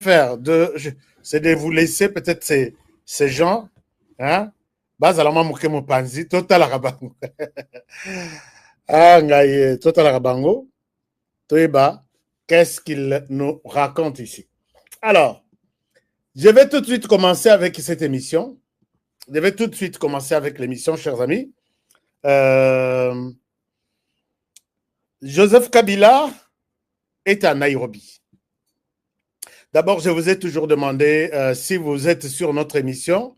faire, c'est de vous laisser peut-être ces gens, hein, bazalama muke mopanzi, total arabango. Ah, ngaye, total arabango, toeba, qu'est-ce qu'il nous raconte ici? Alors, je vais tout de suite commencer avec cette émission. Je vais tout de suite commencer avec l'émission, chers amis. Joseph Kabila est à Nairobi. D'abord, je vous ai toujours demandé, si vous êtes sur notre émission,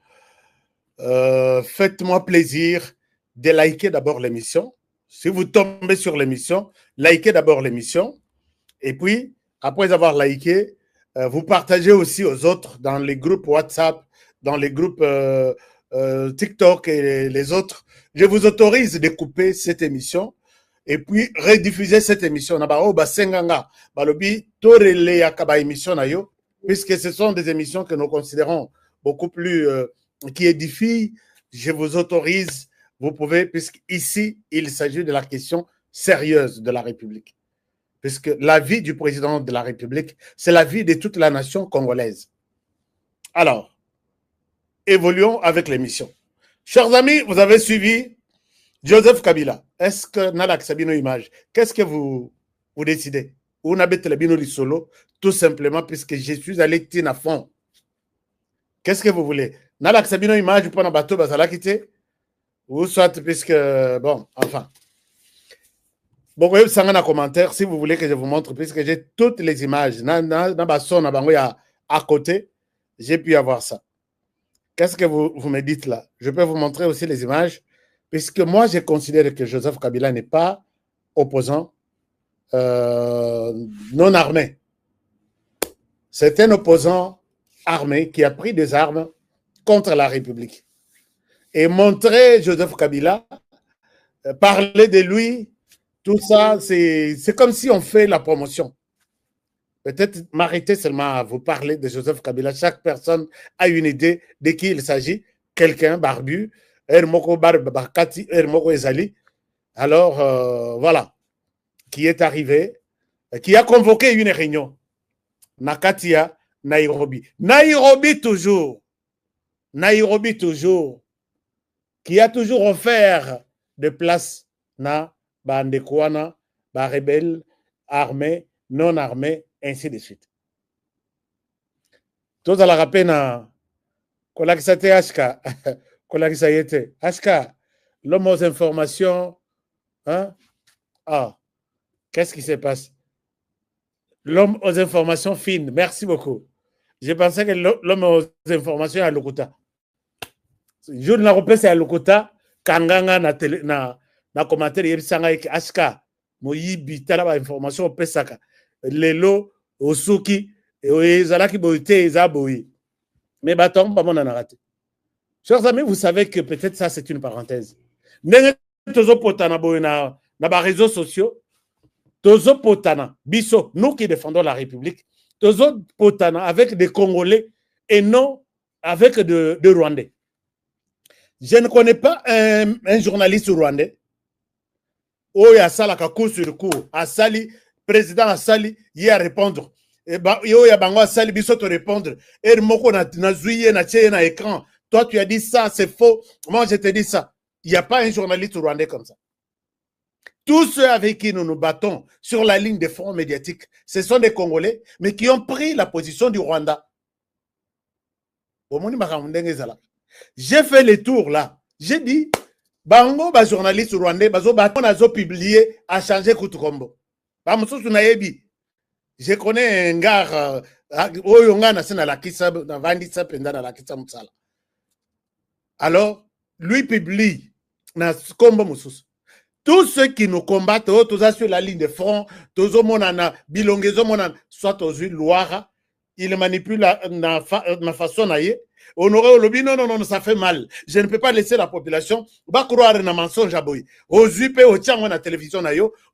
faites-moi plaisir de liker d'abord l'émission. Si vous tombez sur l'émission, likez d'abord l'émission. Et puis, après avoir liké, vous partagez aussi aux autres dans les groupes WhatsApp, dans les groupes TikTok et les autres. Je vous autorise de couper cette émission et puis rediffuser cette émission. Puisque ce sont des émissions que nous considérons beaucoup plus qui édifient. Je vous autorise, vous pouvez, puisqu'ici, il s'agit de la question sérieuse de la République. Puisque la vie du président de la République, c'est la vie de toute la nation congolaise. Alors, évoluons avec l'émission. Chers amis, vous avez suivi Joseph Kabila. Est-ce que Nalak Sabino Image, qu'est-ce que vous décidez? Ou n'habitez le bino solo, tout simplement puisque je suis allé à fond. Qu'est-ce que vous voulez? Nalak Sabino Image pour un bateau bazalakite? Ou soit puisque, bon, enfin. Bon, vous avez un commentaire si vous voulez que je vous montre, puisque j'ai toutes les images. À côté, j'ai pu avoir ça. Qu'est-ce que vous me dites là? Je peux vous montrer aussi les images, puisque moi, je considère que Joseph Kabila n'est pas opposant non armé. C'est un opposant armé qui a pris des armes contre la République. Et montrer Joseph Kabila, parler de lui, tout ça, c'est comme si on fait la promotion. Peut-être m'arrêter seulement à vous parler de Joseph Kabila. Chaque personne a une idée de qui il s'agit. Quelqu'un barbu, Ermoko Barbakati, Ermoko Ezali. Alors, voilà, qui est arrivé, qui a convoqué une réunion. Nakatia, Nairobi. Nairobi toujours. Nairobi toujours. Qui a toujours offert des places na bandekwana, ba rebelle, armée, non armée, ainsi de suite. Tout à la rappel na kolakisate Ashka, kolakisayete Ashka, l'homme aux informations, hein? Ah, qu'est-ce qui se passe? L'homme aux informations fines, merci beaucoup. Je pensais que l'homme aux informations est à Lokuta. Je ne rappelle c'est à Lokuta, Kanganga na commentaire yebisanga eki Ashka, moyibi tala ba information pesaka. Lelo osuki ezalaki boite ezaboyi. Mais baton ba mona na raté. Chers amis, vous savez que peut-être ça c'est une parenthèse. Ndenge tozo potana boy na ba réseaux sociaux. Tozo potana biso, nous qui défendons la République, tozo potana avec des Congolais et non avec de Rwandais. Je ne connais pas un journaliste rwandais. Oyo asalaka coup sur coup, asali président asali y a répondre. Et ba yo ya bango asali biso te répondre. Et moko na zuiye na tcheye na écran. Toi tu as dit ça, c'est faux. Moi je te dis ça. Il n'y a pas un journaliste rwandais comme ça. Tous ceux avec qui nous nous battons sur la ligne de front médiatique, ce sont des Congolais, mais qui ont pris la position du Rwanda. J'ai fait le tour là. J'ai dit, bango ba journaliste rwandais, bazo publié à changer Kutukombo. Je connais un gars, alors, lui publie na Kombo Mususu. Tous ceux qui nous combattent, tous sur la ligne de front, tous monana, bilongezo monana, soit aux huiles Loira, ils manipulent ma façon d'ailleurs. Honoré au lobby, non, ça fait mal. Je ne peux pas laisser la population va croire un mensonge à boy. Aux UP, au tchang, à la télévision,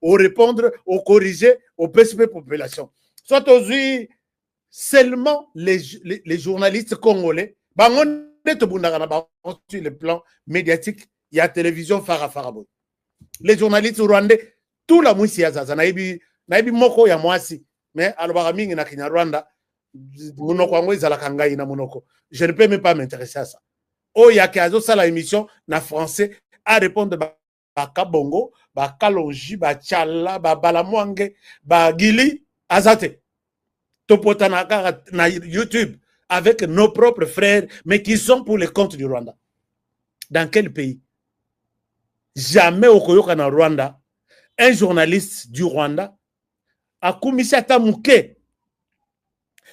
au répondre, au corriger, au PSP population. Soit aux huiles, seulement les journalistes congolais, sur le plan médiatique, il y a télévision Farafaraboy. Les journalistes rwandais, tout la mouissi azaza, naïbi moko ya mwasi, mais alobara mingi na Kinyarwanda, Je ne peux même pas m'intéresser à ça. Oh, il y a qui ça la émission na français à répondre ba kabongo, ba kalonji, ba tchala, ba balamwange, ba gili, azate. Topotana na YouTube avec nos propres frères, mais qui sont pour les comptes du Rwanda. Dans quel pays? Jamais au Koyoka na Rwanda, un journaliste du Rwanda a commis à Tamouké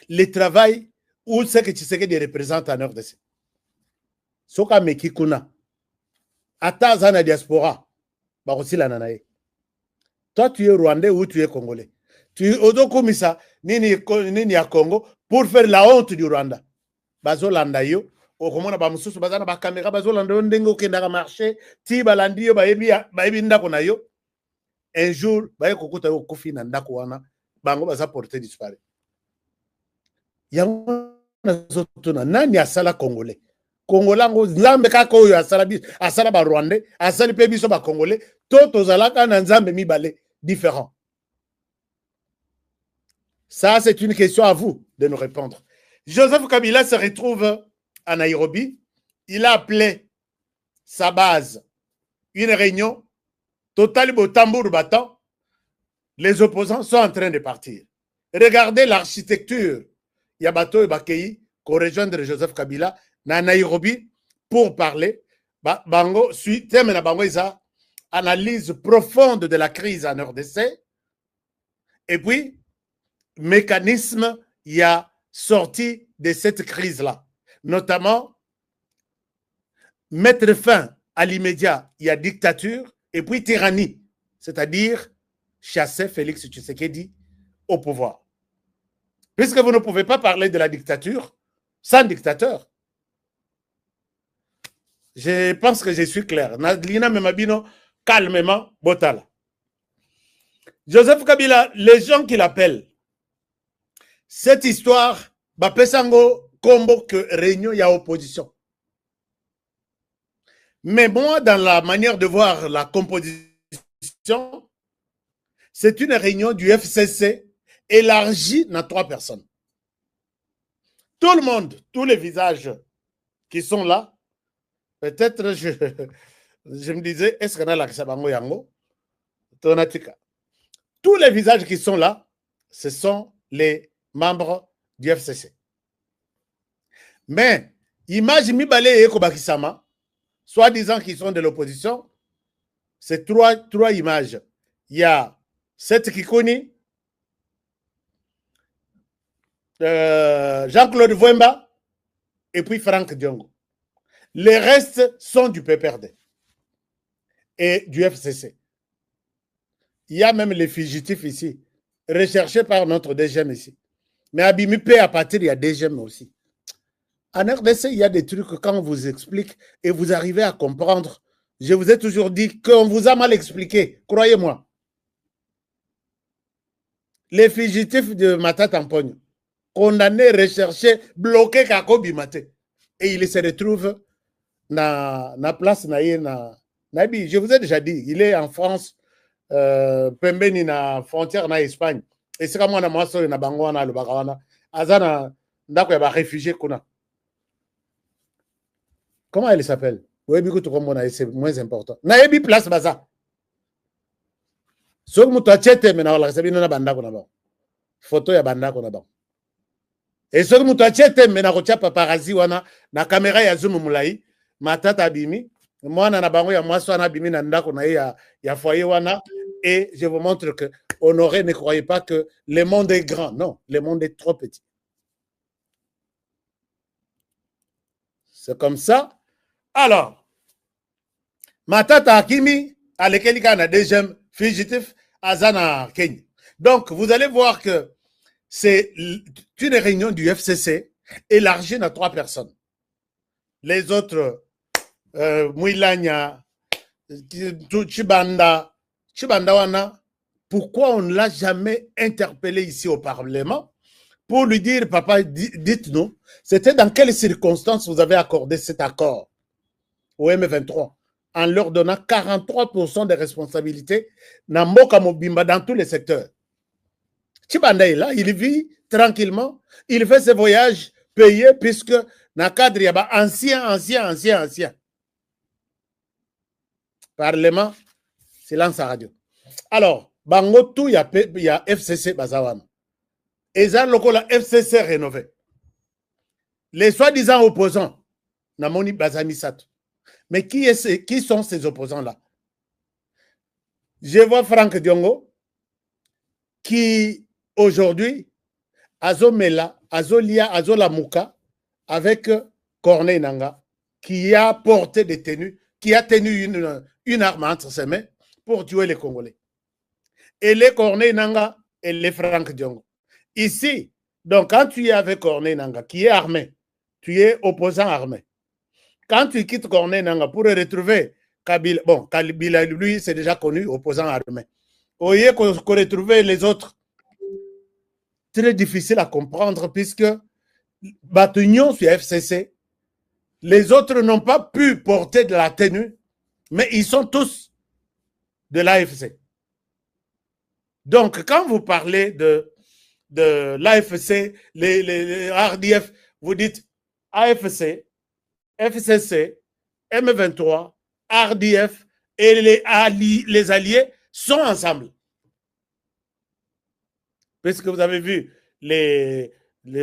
le travail où c'est que tu sais que des représentants en RDC. Soka Mekikuna, Ata na diaspora, bah aussi la nanae. Toi, tu es Rwandais ou tu es Congolais. Tu es Odo Komisa, nini à Congo, pour faire la honte du Rwanda. Bazolanda yo, okomona ba mususu bazana ba caméra bazolanda ndenge okenda marché, ti balandi yo ba yebi ndako na yo. Un jour, ba kokota yo kofi na ndako wana, bango baza porter disparu. Yango na zotuna nani asala Congolais? Congolango nzambe kaka oyo asala ba Rwandais, asali pe biso ba Congolais, to tozalaka na nzambe mibale différent. Ça c'est une question à vous de nous répondre. Joseph Kabila se retrouve à Nairobi. Il a appelé sa base une réunion totale au tambour battant. Les opposants sont en train de partir. Regardez l'architecture. Yabato et Bakei qu'on rejoindre Joseph Kabila na Nairobi pour parler. Bango suite na bango isa analyse profonde de la crise en RDC. Et puis mécanisme il y a sorti de cette crise-là, notamment mettre fin à l'immédiat, il y a dictature et puis tyrannie, c'est-à-dire chasser Félix Tshisekedi au pouvoir. Puisque vous ne pouvez pas parler de la dictature sans dictateur. Je pense que je suis clair. Nadlina Memabino, calmement, Botala. Joseph Kabila, les gens qui l'appellent, cette histoire, Bapesango, combo que réunion, il y a opposition. Mais moi, dans la manière de voir la composition, c'est une réunion du FCC élargie dans 3 personnes. Tout le monde, tous les visages qui sont là, peut-être je me disais, est-ce qu'on a la Sabango Yango? Tous les visages qui sont là, ce sont les membres du FCC. Mais, imagine Mibale et Kobakisama, soi-disant qu'ils sont de l'opposition, c'est trois images. Il y a Seth Kikuni, Jean-Claude Vwemba, et puis Franck Diongo. Les restes sont du PPRD et du FCC. Il y a même les fugitifs ici, recherchés par notre DGM ici. Mais à Bimipé, à partir, il y a DGM aussi. En RDC, il y a des trucs que quand on vous explique et vous arrivez à comprendre, je vous ai toujours dit qu'on vous a mal expliqué, croyez-moi. Les fugitifs de Matata Tampogno, condamnés, recherchés, bloqués Kako Bimate. Et ils se retrouvent dans la place je vous ai déjà dit, il est en France, Pembeni na frontière na Espagne. Et c'est comme moi so na bangwana le bagawana. Azana ndako ya ba réfugié kuna. Comment elle s'appelle? Oui, c'est moins important. Naebi place baza. So muto achete mena wala sabino na bandako na ba. Photo ya bandako na ba. Et so muto achete mena ko tia paparazzi wana na caméra ya zoom mulai matata abimi. Moi na bango ya mwaso na abimi na ndako na ya foyer wana. Et je vous montre que Honoré ne croyait pas que le monde est grand. Non, le monde est trop petit. C'est comme ça. Alors, Matata Hakimi, à lequel il y a un deuxième fugitif, Azana Kenya. Donc, vous allez voir que c'est une réunion du FCC élargie à 3 personnes. Les autres, Mouilanya, Chibanda Wana, pourquoi on ne l'a jamais interpellé ici au Parlement pour lui dire, papa, dites-nous, c'était dans quelles circonstances vous avez accordé cet accord au M23 en leur donnant 43% de responsabilités dans Moka Mobimba dans tous les secteurs. Chibanda est là, il vit tranquillement. Il fait ses voyages payés puisque dans le cadre, il y a ancien. Parlement, silence à radio. Alors, bango tout, il y a FCC Bazawan. Et ça, la FCC rénové. Les soi-disant opposants, Namoni Bazami Sato. Mais qui sont ces opposants-là? Je vois Franck Diongo, qui aujourd'hui, Azomela, Azolia, Azolamouka, avec Corneille Nanga, qui a porté des tenues, qui a tenu une arme entre ses mains pour tuer les Congolais. Et les Corneille Nanga et les Franck Diongo. Ici, donc quand tu es avec Corneille Nanga, qui est armé, tu es opposant armé. Quand tu quittes Corneille Nanga pour retrouver Kabila, bon, Kabila, lui, c'est déjà connu, opposant armé. Au lieu qu'on retrouve les autres, très difficile à comprendre puisque Batunion sur FCC, les autres n'ont pas pu porter de la tenue, mais ils sont tous de l'AFC. Donc, quand vous parlez de l'AFC, les RDF, vous dites AFC, FCC, M23, RDF et les alliés sont ensemble. Puisque vous avez vu les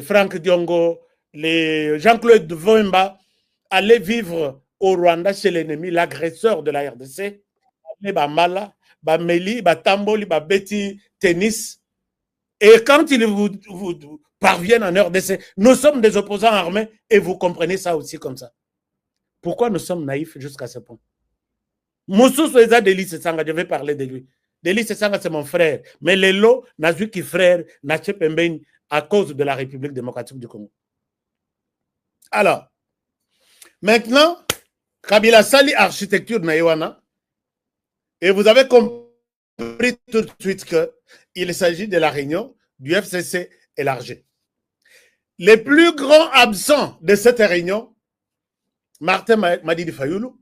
Franck Diongo, les Jean-Claude Vemba aller vivre au Rwanda chez l'ennemi, l'agresseur de la RDC, Bamala, Bameli, Batamboli, Babeti, Tennis. Et quand ils vous parviennent en RDC, nous sommes des opposants armés et vous comprenez ça aussi comme ça. Pourquoi nous sommes naïfs jusqu'à ce point? Moussou Soueza Delis Sanga, je vais parler de lui. Delis Sanga, c'est mon frère. Mais les lots, Nazuki frère, Nache Pemben, à cause de la République démocratique du Congo. Alors, maintenant, Kabila Sali architecture Naïwana, et vous avez compris tout de suite qu'il s'agit de la réunion du FCC élargie. Les plus grands absents de cette réunion, Martin Madidi Fayoulou,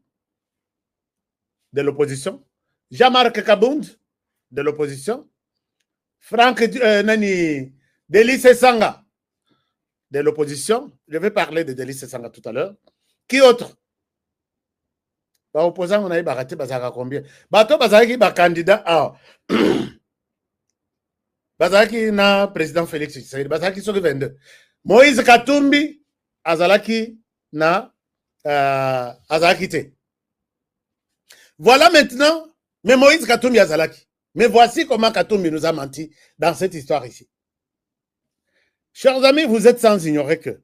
de l'opposition, Jean-Marc Kabound, de l'opposition, Franck Nani, Delis Sanga, de l'opposition. Je vais parler de Delis Sanga tout à l'heure. Qui autre? Opposant, on a eu baraté, bazaka combien? Bato bazaki ba candidat à bazaki na président Félix Tshisekedi, bazaki sur 22. Moïse Katumbi, azalaki na azalaki te. Voilà maintenant, mais Moïse Katumbi azalaki. Mais voici comment Katumbi nous a menti dans cette histoire ici. Chers amis, vous êtes sans ignorer que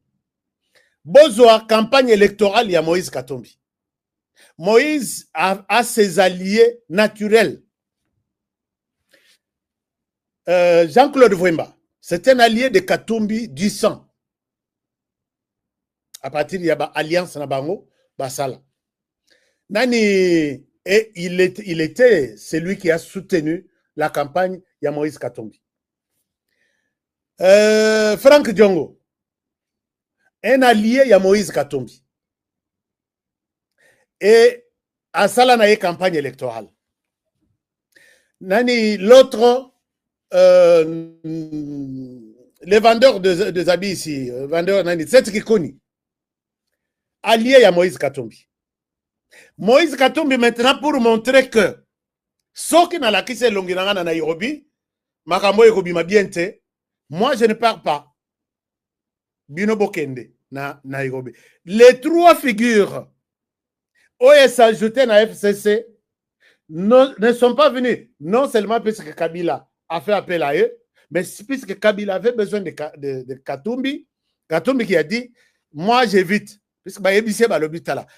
Bozoa, campagne électorale, il y a Moïse Katumbi. Moïse a ses alliés naturels. Jean-Claude Vemba, c'est un allié de Katumbi du sang. À partir de l'alliance Nabango, Basala. Nani, et il était celui qui a soutenu la campagne de Moïse Katumbi. Franck Diongo, un allié de Moïse Katumbi. Et à ça, il y a une campagne électorale. Nani, l'autre, les vendeurs de habits ici, vendeurs, Nani, c'est ce qui connaît. Allié à Moïse Katumbi. Moïse Katumbi, maintenant, pour montrer que ceux qui n'ont pas quitté Longiranga na Nairobi, Makambo Nairobi m'a bien été, moi, je ne pars pas. Bino Bokende na Nairobi. Les trois figures OS ajouté à FCC ne sont pas venus, non seulement puisque Kabila a fait appel à eux, mais puisque Kabila avait besoin de Katumbi, Katumbi qui a dit, moi j'évite, puisque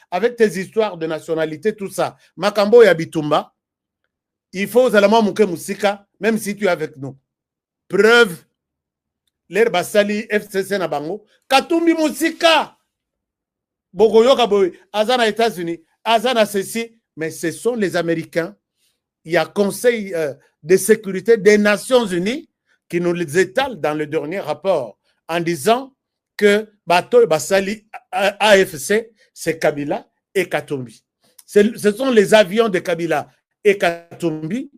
avec tes histoires de nationalité, tout ça, Makambo et Bitumba, il faut Zalama Mouke Moussika, même si tu es avec nous. Preuve, l'air Basali, FCC Nabango, Katumbi Moussika, Bogoyoka Boy, Azana États-Unis, Azana ceci, mais ce sont les Américains. Il y a Conseil de sécurité des Nations Unies qui nous les étale dans le dernier rapport en disant que Bato Basali AFC, c'est Kabila et Katumbi. Ce sont les avions de Kabila et Katumbi,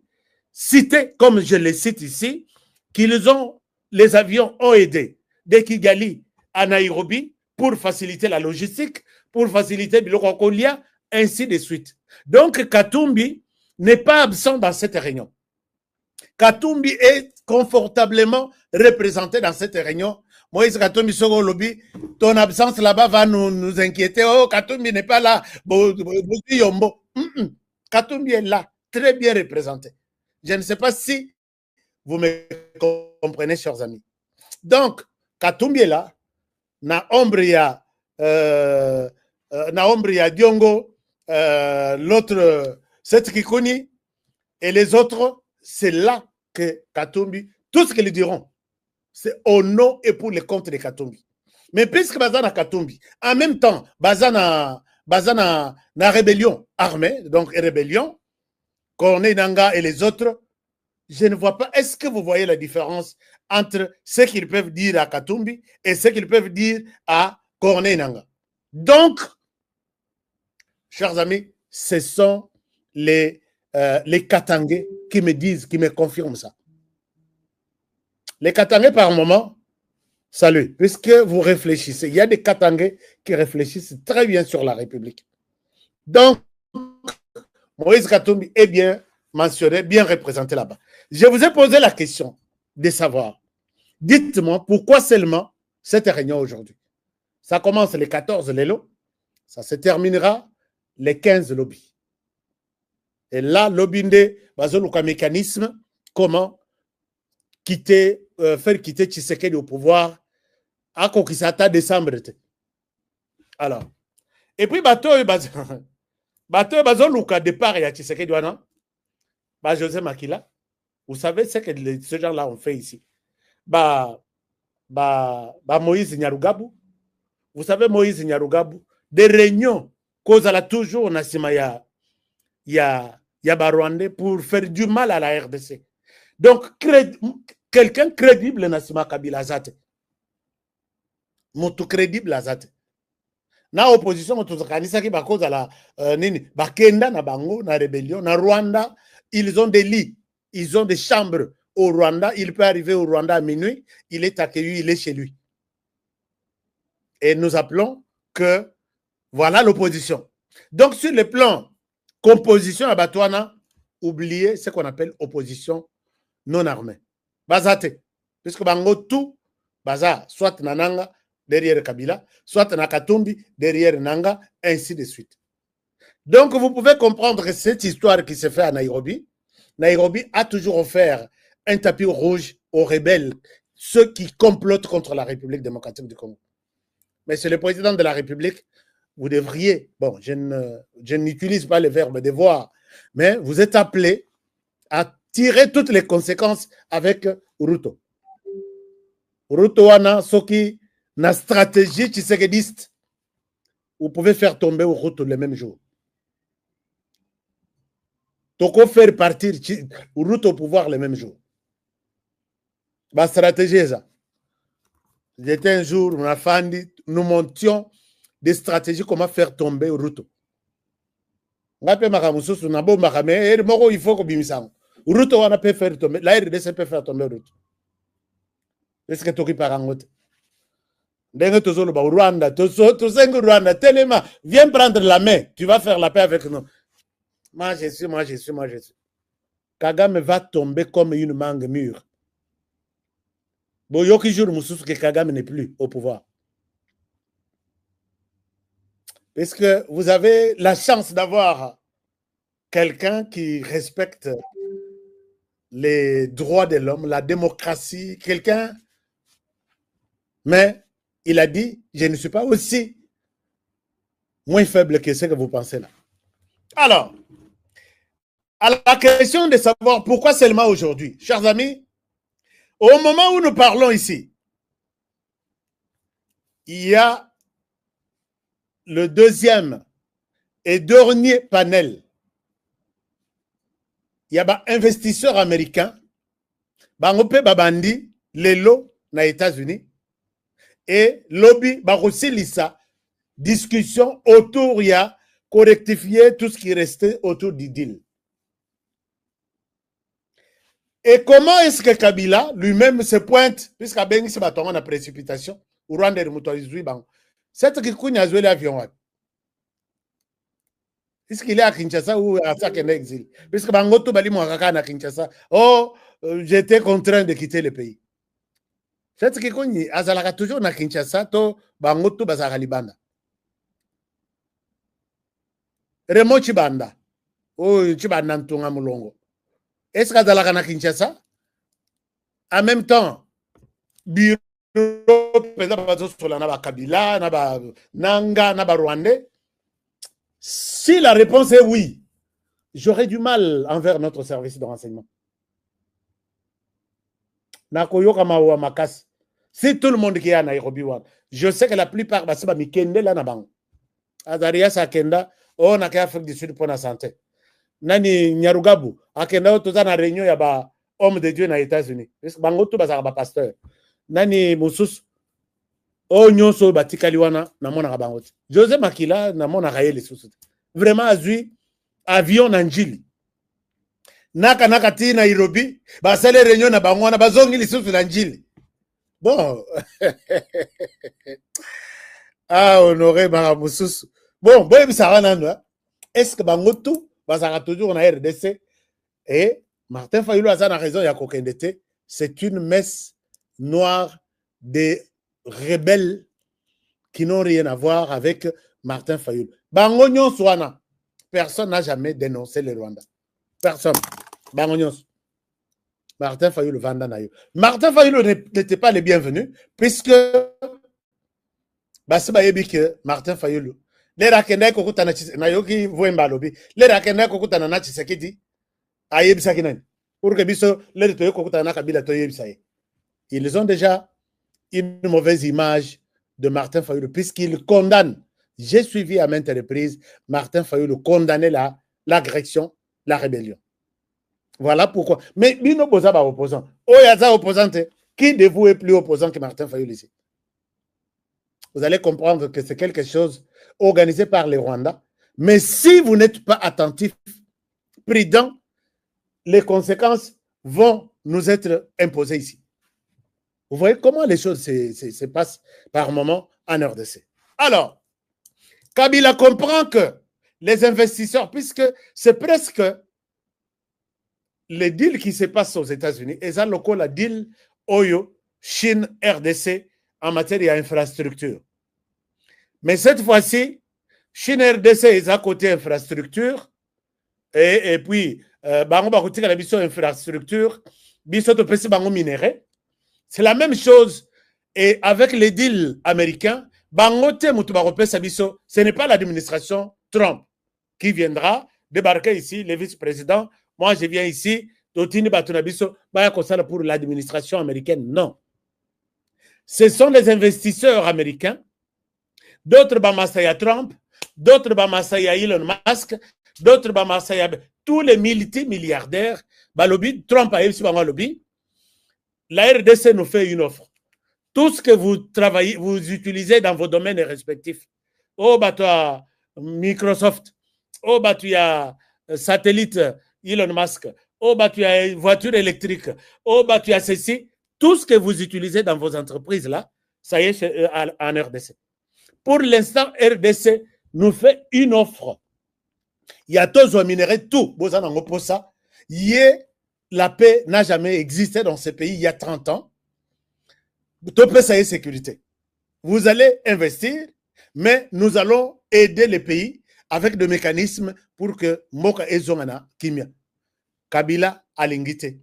cités comme je les cite ici, qu'ils ont les avions ont aidé de Kigali à Nairobi pour faciliter la logistique, pour faciliter Biloko Kolia, ainsi de suite. Donc, Katumbi n'est pas absent dans cette réunion. Katumbi est confortablement représenté dans cette réunion. Moïse Katumbi Sogo Lobby, ton absence là-bas va nous inquiéter. Oh, Katumbi n'est pas là. Katumbi est là, très bien représenté. Je ne sais pas si vous me comprenez, chers amis. Donc, Katumbi est là. Na Ombria Diongo, l'autre, Seth Kikuni, et les autres, c'est là que Katumbi, tout ce qu'ils diront, c'est au nom et pour le compte de Katumbi. Mais puisque Bazana Katumbi, en même temps, Bazana rébellion armée, donc rébellion, Corneille Nanga et les autres, je ne vois pas. Est-ce que vous voyez la différence entre ce qu'ils peuvent dire à Katumbi et ce qu'ils peuvent dire à Corneille Nanga? Donc, chers amis, ce sont les Katangais qui me disent, qui me confirment ça. Les Katangais, par moment, salut, puisque vous réfléchissez, il y a des Katangais qui réfléchissent très bien sur la République. Donc, Moïse Katumbi est bien mentionné, bien représenté là-bas. Je vous ai posé la question de savoir, dites-moi pourquoi seulement cette réunion aujourd'hui? Ça commence le 14 Lelo, ça se terminera le 15 Lobby. Et là, Lobinde, bazoluka mécanisme, comment quitter, faire quitter Tshisekedi au pouvoir à Kokisata décembre. Alors, et puis bateau bazoluka départ ya Tshisekedi wana, José Makila, vous savez ce que ces gens-là ont fait ici. Moïse Nyarugabu, vous savez Moïse Nyarugabu, des réunions cause à la toujours Nassima ya Barwandais pour faire du mal à la RDC. Donc, quelqu'un crédible Nassima Kabila Azate. Moto crédible Azate. Na opposition moto kanisa ki ba cause à la nini bakenda na bango na rébellion na Rwanda, ils ont des lits, ils ont des chambres au Rwanda, il peut arriver au Rwanda à minuit, il est accueilli, il est chez lui. Et nous appelons que voilà l'opposition. Donc, sur le plan composition à Batouana, oubliez ce qu'on appelle opposition non armée. Bazate. Puisque bango tout, baza, soit Nananga derrière Kabila, soit Nakatumbi derrière Nanga, ainsi de suite. Donc, vous pouvez comprendre cette histoire qui se fait à Nairobi. Nairobi a toujours offert un tapis rouge aux rebelles, ceux qui complotent contre la République démocratique du Congo. Mais c'est le président de la République, vous devriez, bon, je n'utilise pas le verbe devoir, mais vous êtes appelé à tirer toutes les conséquences avec Ruto. Ruto wana soki na stratégie tshisekidiste, vous pouvez faire tomber Ruto le même jour. Toko faire partir Ruto au pouvoir le même jour. Ma stratégie est ça. J'étais un jour, nous montions des stratégies comment faire tomber Ruto. Il faut que Ruto wana peut faire tomber, la RDC peut faire tomber Ruto. Est-ce que tu par en route? Rwanda, Telema, viens prendre la main, tu vas faire la paix avec nous. Moi je suis. Kagame va tomber comme une mangue mûre. Boyoki jour Moussous que Kagame n'est plus au pouvoir. Parce que vous avez la chance d'avoir quelqu'un qui respecte les droits de l'homme, la démocratie, quelqu'un, mais il a dit, je ne suis pas aussi moins faible que ce que vous pensez là. Alors, à la question de savoir pourquoi seulement aujourd'hui, chers amis, au moment où nous parlons ici, il y a le deuxième et dernier panel. Il y a un investisseur américain, Bangope Babandi, Lelo, na États-Unis, et lobby Barosilissa, discussion autour, il y a correctifier tout ce qui restait autour du deal. Et comment est-ce que Kabila lui-même se pointe, puisqu'à Bengi se battant en précipitation, ou Rwanda de Moutouizui, cette qui couille a joué l'avion. Est-ce qu'il est à Kinshasa ou à Sakene exil? Puisque Bangoto Bali Mouakaka à Kinshasa, oh, j'étais contraint de quitter le pays. Cette qui couille a Zalaka toujours à Kinshasa, to Bangoto Bazara Libanda. Remo Chibanda, oh, Chibanda Ntunga Mulongo. Est-ce que Zalaka na Kinshasa? En même temps, bureau, Kabila, Nanga, Rwandais. Si la réponse est oui, j'aurais du mal envers notre service de renseignement. Si tout le monde qui est à Nairobi, je sais que la plupart, c'est pas Mikende là, Nabang. Azaria Sakenda, on a qu'à Afrique du Sud pour la santé. Nani Nyarugabu, Akenda, tout ça, na réunion, il y a homme de Dieu dans les États-Unis. Bango, tout ça, pasteur. Nani Moussous, oh, nyonso batikaliwana na mona bango. José Makila na mona raye les sous. Vraiment azui avion na njili. Naka ti Nairobi, ba sale réunion na bango na bazongi les sous na njili. Bon. Ah, honoré Maramousous. Bon, boy ça va. Est-ce que bango tout bazara toujours na RDC et Martin Fayulu a raison ya kokendete, c'est une messe noire des rebelles qui n'ont rien à voir avec Martin Fayulu. Bangognon Swana, personne n'a jamais dénoncé le Rwanda. Personne. Bangognon. Martin Fayulu Vanda Nayo. Martin Fayulu n'était pas le bienvenu, puisque Martin Fayulu, les Rakendai Kokutana Nayoki Vouembalobi, les Rakendai Kokutana Nachisekiti, Ayeb Sakinan, pour que Bisso, les Kokutana Kabila Toyeb Saye. Ils ont déjà une mauvaise image de Martin Fayulu, puisqu'il condamne, j'ai suivi à maintes reprises, Martin Fayulu condamner l'agression, la rébellion. Voilà pourquoi. Mais Bino Boza va opposant. Oyaza opposante, qui de vous est plus opposant que Martin Fayulu ici? Vous allez comprendre que c'est quelque chose organisé par les Rwandais. Mais si vous n'êtes pas attentif, prudent, les conséquences vont nous être imposées ici. Vous voyez comment les choses se passent par moment en RDC. Alors, Kabila comprend que les investisseurs, puisque c'est presque les deals qui se passent aux États-Unis, et ça, le deal Oyo, Chine, RDC, en matière d'infrastructure. Mais cette fois-ci, Chine, RDC est à côté infrastructure, et puis, bango ba côté la mission infrastructure, biso to pesi bango minéré. C'est la même chose. Et avec les deals américains, ce n'est pas l'administration Trump qui viendra débarquer ici, le vice-président. Moi, je viens ici, pour l'administration américaine. Non. Ce sont les investisseurs américains, d'autres Bamasaya Trump, d'autres Bamasaya Elon Musk, d'autres Bamasaya, tous les multimilliardaires, Trump a eu lobby. La RDC nous fait une offre. Tout ce que vous travaillez, vous utilisez dans vos domaines respectifs. Oh, bah, tu as Microsoft. Oh, bah, tu as satellite Elon Musk. Oh, bah, tu as voiture électrique. Oh, bah, tu as ceci. Tout ce que vous utilisez dans vos entreprises là, ça y est en RDC. Pour l'instant, RDC nous fait une offre. Il y a tous les minéraux, tout. La paix n'a jamais existé dans ce pays il y a 30 ans. Ça y est, sécurité. Vous allez investir, mais nous allons aider les pays avec des mécanismes pour que Moka et Zongana, Kimia, Kabila, Alingite.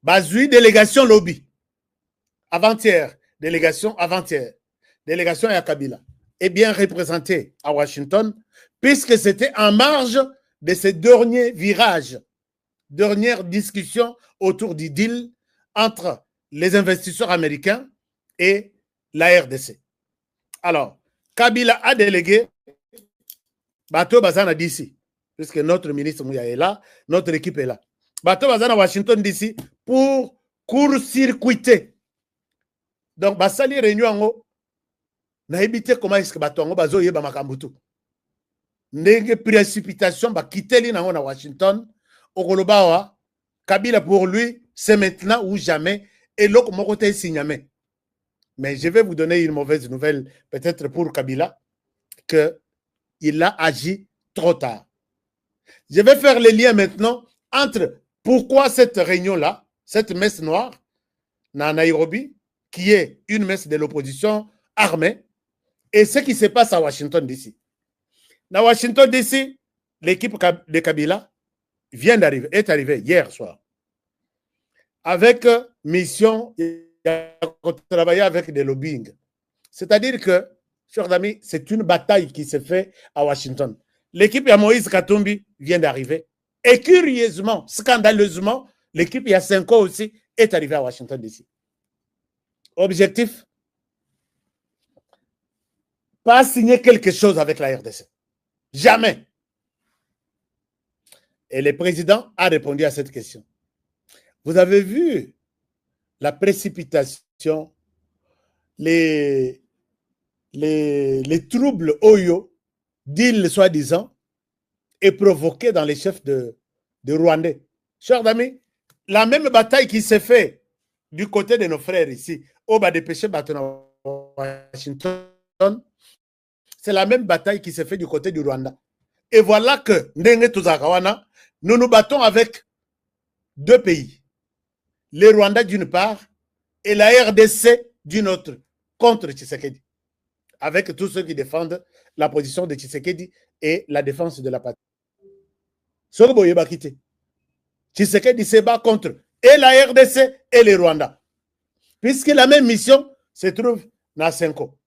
Bazui, délégation lobby. Avant-hier, délégation avant-hier. Délégation à Kabila est bien représentée à Washington, puisque c'était en marge de ces derniers virages. Dernière discussion autour du deal entre les investisseurs américains et la RDC. Alors, Kabila a délégué Bato Bazana d'ici, puisque notre ministre Mouya est là, notre équipe est là. Bato Bazana Washington d'ici pour court-circuiter. Donc, Basali réunion, n'a évité comment est-ce que Bato Bazo Yeba Makambutu. N'est précipitation, quitter l'île à Washington. Okolobawa, Kabila pour lui, c'est maintenant ou jamais. Et l'autre, mon côté, signamé. Mais je vais vous donner une mauvaise nouvelle, peut-être pour Kabila, qu'il a agi trop tard. Je vais faire le lien maintenant entre pourquoi cette réunion-là, cette messe noire, dans Nairobi, qui est une messe de l'opposition armée, et ce qui se passe à Washington, D.C. Dans Washington, D.C., l'équipe de Kabila est arrivée hier soir avec mission de travailler avec des lobbying. C'est-à-dire que, chers amis, c'est une bataille qui se fait à Washington. L'équipe de Moïse Katumbi vient d'arriver. Et curieusement, scandaleusement, l'équipe de Senko aussi est arrivée à Washington, D.C. Objectif, pas signer quelque chose avec la RDC. Jamais. Et le président a répondu à cette question. Vous avez vu la précipitation, les troubles Oyo, d'îles soi-disant, et provoqués dans les chefs de Rwandais. Chers amis, la même bataille qui s'est faite du côté de nos frères ici, au bas des péchés Washington, c'est la même bataille qui s'est faite du côté du Rwanda. Et voilà que, nous nous battons avec deux pays. Le Rwanda d'une part et la RDC d'une autre, contre Tshisekedi. Avec tous ceux qui défendent la position de Tshisekedi et la défense de la patrie. Tshisekedi se bat contre et la RDC et le Rwanda. Puisque la même mission se trouve dans Senko.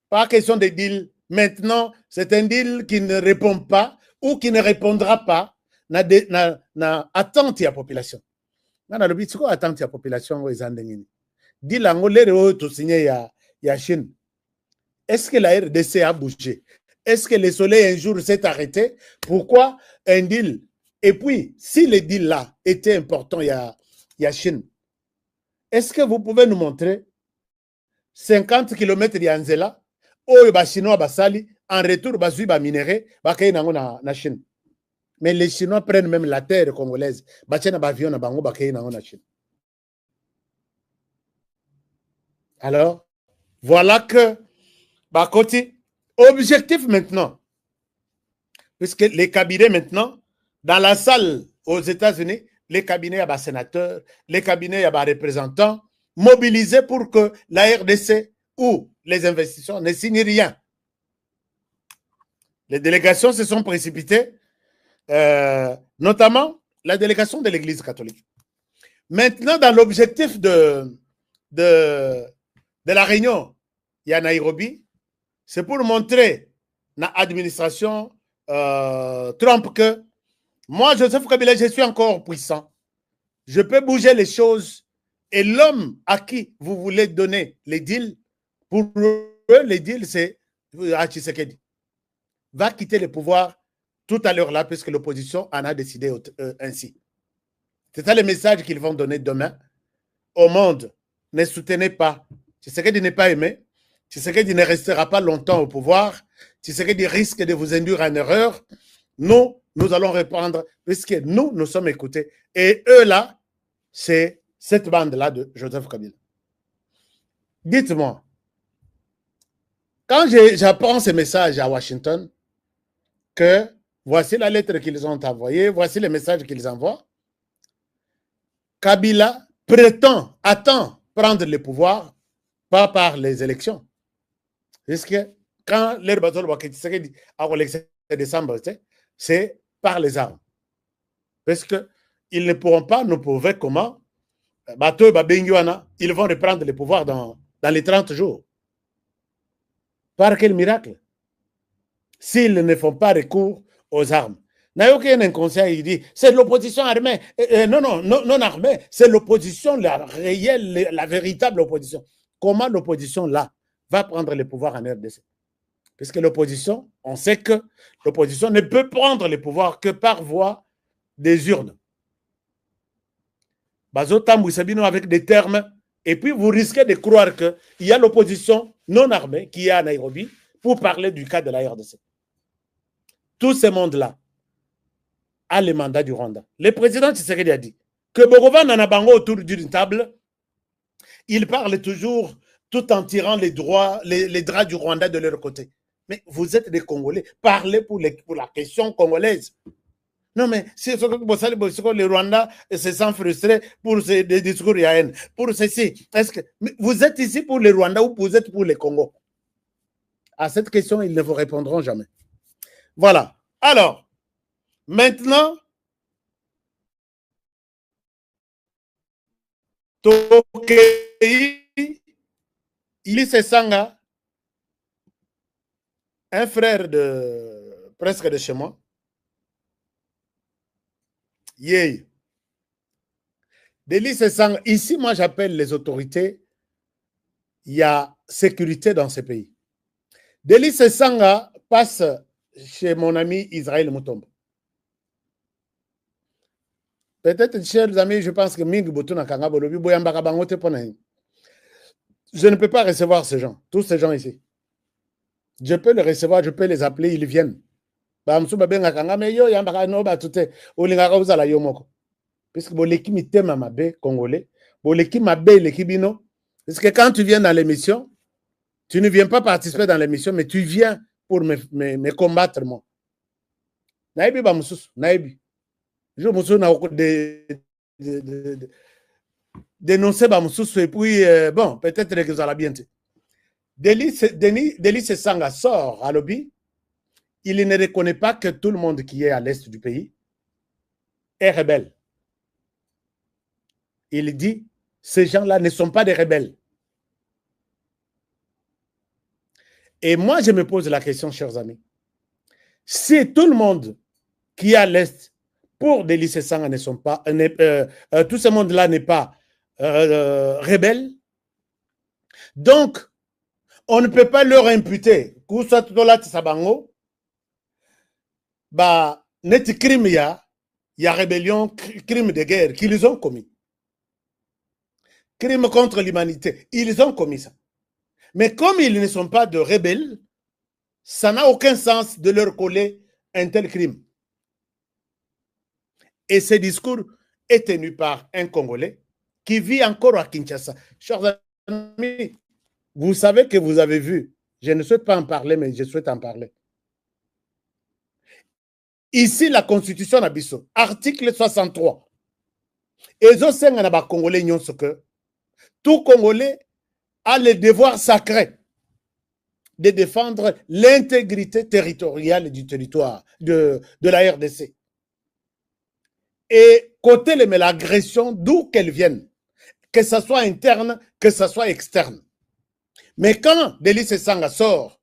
Pas question de deal. Maintenant, c'est un deal qui ne répond pas ou qui ne répondra pas na attente de la population. Dans le but, quoi attente de la population aux Andengini? Deal angolais tout signé ya Chine. Est-ce que la RDC a bougé? Est-ce que le soleil un jour s'est arrêté? Pourquoi un deal? Et puis, si le deal là était important, il y a Chine. Est-ce que vous pouvez nous montrer 50 km d'Anzela, où les Chinois basali, en retour, basui ba minéré, bakay nango na Chine. Mais les Chinois prennent même la terre congolaise. Bachena bavion na bango bakay nango na Chine. Alors, voilà que Bakoti, objectif maintenant, puisque les cabinets maintenant, dans la salle aux États-Unis, les cabinets, il y a des sénateurs, les cabinets, il y a des représentants mobilisés pour que la RDC ou les investisseurs ne signent rien. Les délégations se sont précipitées, notamment la délégation de l'Église catholique. Maintenant, dans l'objectif de la réunion, il y a Nairobi, c'est pour montrer à l'administration Trump que moi, Joseph Kabila, je suis encore puissant. Je peux bouger les choses. Et l'homme à qui vous voulez donner les deals, pour eux, les deals, c'est Tshisekedi. Va quitter le pouvoir tout à l'heure là, puisque l'opposition en a décidé ainsi. C'est ça le message qu'ils vont donner demain au monde. Ne soutenez pas. Tshisekedi n'est pas aimé. Tshisekedi ne restera pas longtemps au pouvoir. Tshisekedi risque de vous induire en erreur. Nous allons répondre, puisque nous sommes écoutés. Et eux là, c'est cette bande-là de Joseph Kabila. Dites-moi, quand j'apprends ces messages à Washington, que voici la lettre qu'ils ont envoyée, voici les messages qu'ils envoient, Kabila attend prendre le pouvoir, pas par les élections. Puisque quand l'air bateau à l'élection de décembre, c'est par les armes. Parce qu'ils ne pourront pas nous prouver comment ils vont reprendre le pouvoir dans les 30 jours. Par quel miracle? S'ils ne font pas recours aux armes. Nayoki inconscient, il dit, c'est l'opposition armée. Non armée, c'est l'opposition, la réelle, la véritable opposition. Comment l'opposition là va prendre le pouvoir en RDC? Puisque l'opposition, on sait que l'opposition ne peut prendre le pouvoir que par voie des urnes. Avec des termes, et puis vous risquez de croire qu'il y a l'opposition non armée qui est à Nairobi pour parler du cas de la RDC. Tout ce monde-là a le mandat du Rwanda. Le président Tshisekedi a dit, Que Bogovan Nanabango autour d'une table, ils parlent toujours tout en tirant les draps du Rwanda de leur côté. Mais vous êtes des Congolais, parlez pour la question congolaise. Non, mais si le Rwanda se sent frustré pour des discours de haine, pour ceci, est-ce que vous êtes ici pour le Rwanda ou vous êtes pour le Congo? À cette question, ils ne vous répondront jamais. Voilà. Alors, maintenant, Ilise Sanga, un frère de presque de chez moi, Yey. Ilise Sanga, ici, moi, j'appelle les autorités, il y a sécurité dans ce pays. Ilise Sanga passe chez mon ami Israël Mutombo. Peut-être, chers amis, je pense que Mingi Botuna Kanga Bolobi, Boyambaka Bangote Ponaï. Je ne peux pas recevoir ces gens, tous ces gens ici. Je peux les recevoir, je peux les appeler, ils viennent. Puisque boleki mitema mabe congolais, boleki mabe lekibino. Parce que quand tu viens dans l'émission, tu ne viens pas participer dans l'émission, mais tu viens pour me combattre moi. Naibi ba mususu, naibi. Je me suis dénoncer ba mususu et puis bon, peut-être que ça va bien. Delis Sanga sort à lobby. Il ne reconnaît pas que tout le monde qui est à l'est du pays est rebelle. Il dit, ces gens-là ne sont pas des rebelles. Et moi, je me pose la question, chers amis. Si tout le monde qui est à l'est pour Delis Sanga ne sont pas, tout ce monde-là n'est pas rebelle, donc on ne peut pas leur imputer bah, net crime il y a rébellion, crime de guerre qu'ils ont commis. Crime contre l'humanité, ils ont commis ça. Mais comme ils ne sont pas de rebelles, ça n'a aucun sens de leur coller un tel crime. Et ce discours est tenu par un Congolais qui vit encore à Kinshasa. Chers amis, vous savez que vous avez vu, je ne souhaite pas en parler, mais je souhaite en parler. Ici, la Constitution d'Abisso, article 63. Et les Congolais ce que tout Congolais a le devoir sacré de défendre l'intégrité territoriale du territoire de la RDC. Et côté l'agression, d'où qu'elle vienne, que ce soit interne, que ce soit externe. Mais quand Delis Sanga sort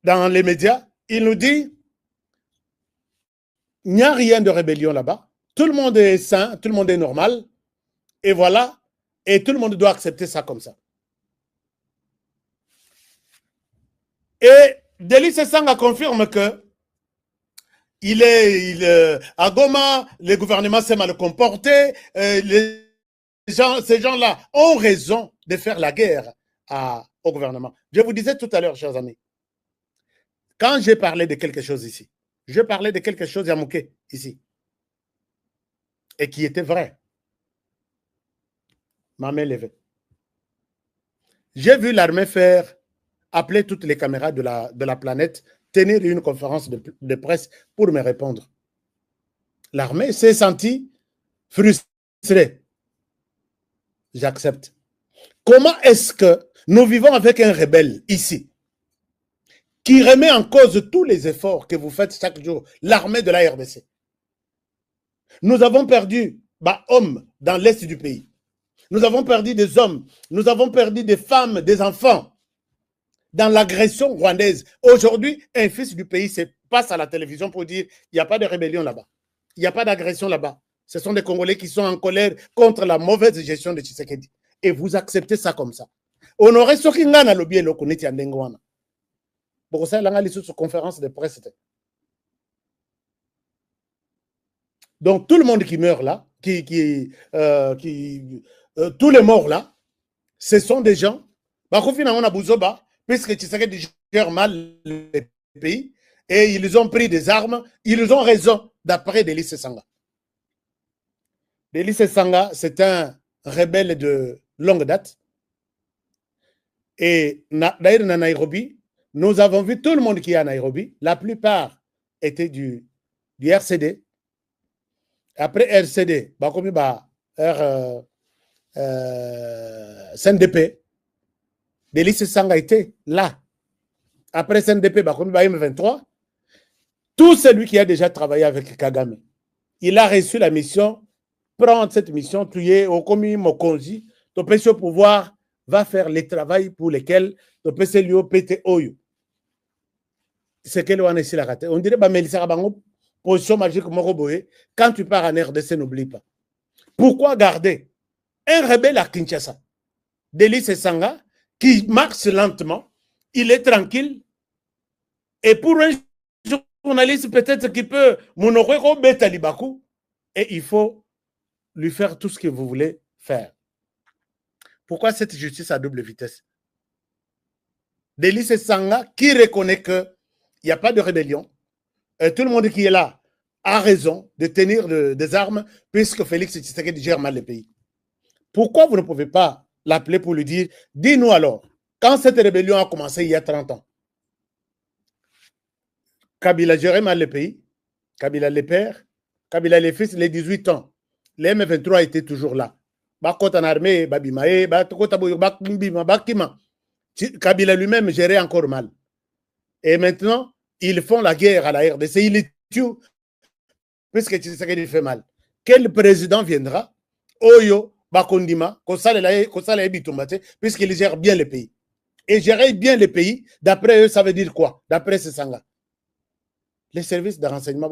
dans les médias, il nous dit il n'y a rien de rébellion là-bas. Tout le monde est sain, tout le monde est normal. Et voilà. Et tout le monde doit accepter ça comme ça. Et Delis Sanga confirme que à Goma, le gouvernement s'est mal comporté. Ces gens-là ont raison de faire la guerre au gouvernement. Je vous disais tout à l'heure, chers amis, quand j'ai parlé de quelque chose ici, je parlais de quelque chose à Mouké, ici, et qui était vrai. Ma main levée. J'ai vu l'armée appeler toutes les caméras de la planète, tenir une conférence de presse pour me répondre. L'armée s'est sentie frustrée. J'accepte. Comment est-ce que nous vivons avec un rebelle ici qui remet en cause tous les efforts que vous faites chaque jour, l'armée de la RDC? Nous avons perdu hommes dans l'est du pays. Nous avons perdu des hommes. Nous avons perdu des femmes, des enfants dans l'agression rwandaise. Aujourd'hui, un fils du pays se passe à la télévision pour dire il n'y a pas de rébellion là-bas. Il n'y a pas d'agression là-bas. Ce sont des Congolais qui sont en colère contre la mauvaise gestion de Tshisekedi. Et vous acceptez ça comme ça. Honoré ce qui n'a lobby et le connaît en Dengwana. Pour ça, il a sur conférence de presse. Donc, tout le monde qui meurt là, tous les morts là, ce sont des gens, puisque Tshisekedi gère mal le pays, et ils ont pris des armes, ils ont raison d'après Delis Sanga. Délice Sanga, c'est un rebelle de longue date. Et d'ailleurs, à Nairobi, nous avons vu tout le monde qui est à Nairobi. La plupart étaient du RCD. Après RCD, bah, comme bah, CNDP, Délice Sanga était là. Après CNDP, bah, comme bah, M23, tout celui qui a déjà travaillé avec Kagame, il a reçu la mission, prendre cette mission, tuer au commis Mokonzi, ton PC au pouvoir va faire les travaux pour lesquels ton PC lui PT Oyo. C'est qu'elle en est la raté. On dirait, bah, Mélissa Rabango, position magique, Moroboé, quand tu pars en RDC, n'oublie pas. Pourquoi garder un rebelle à Kinshasa, Délice Sanga, qui marche lentement, il est tranquille, et pour un journaliste peut-être qui peut monorer Beta Libakou, et il faut lui faire tout ce que vous voulez faire. Pourquoi cette justice à double vitesse? Délice Sanga qui reconnaît qu'il n'y a pas de rébellion, et tout le monde qui est là a raison de tenir des armes puisque Félix Tshisekedi gère mal le pays. Pourquoi vous ne pouvez pas l'appeler pour lui dire, dis-nous alors, quand cette rébellion a commencé il y a 30 ans, Kabila gérait mal le pays, Kabila les pères, Kabila les fils, les 18 ans, les M23 étaient toujours là. Kabila lui-même gérait encore mal. Et maintenant, ils font la guerre à la RDC, ils les tuent, puisque Tshisekedi fait mal. Quel président viendra? Oyo, Bakondima, puisqu'il gère bien le pays. Et gérer bien le pays, d'après eux, ça veut dire quoi? D'après ce Sanga. Les services de renseignement,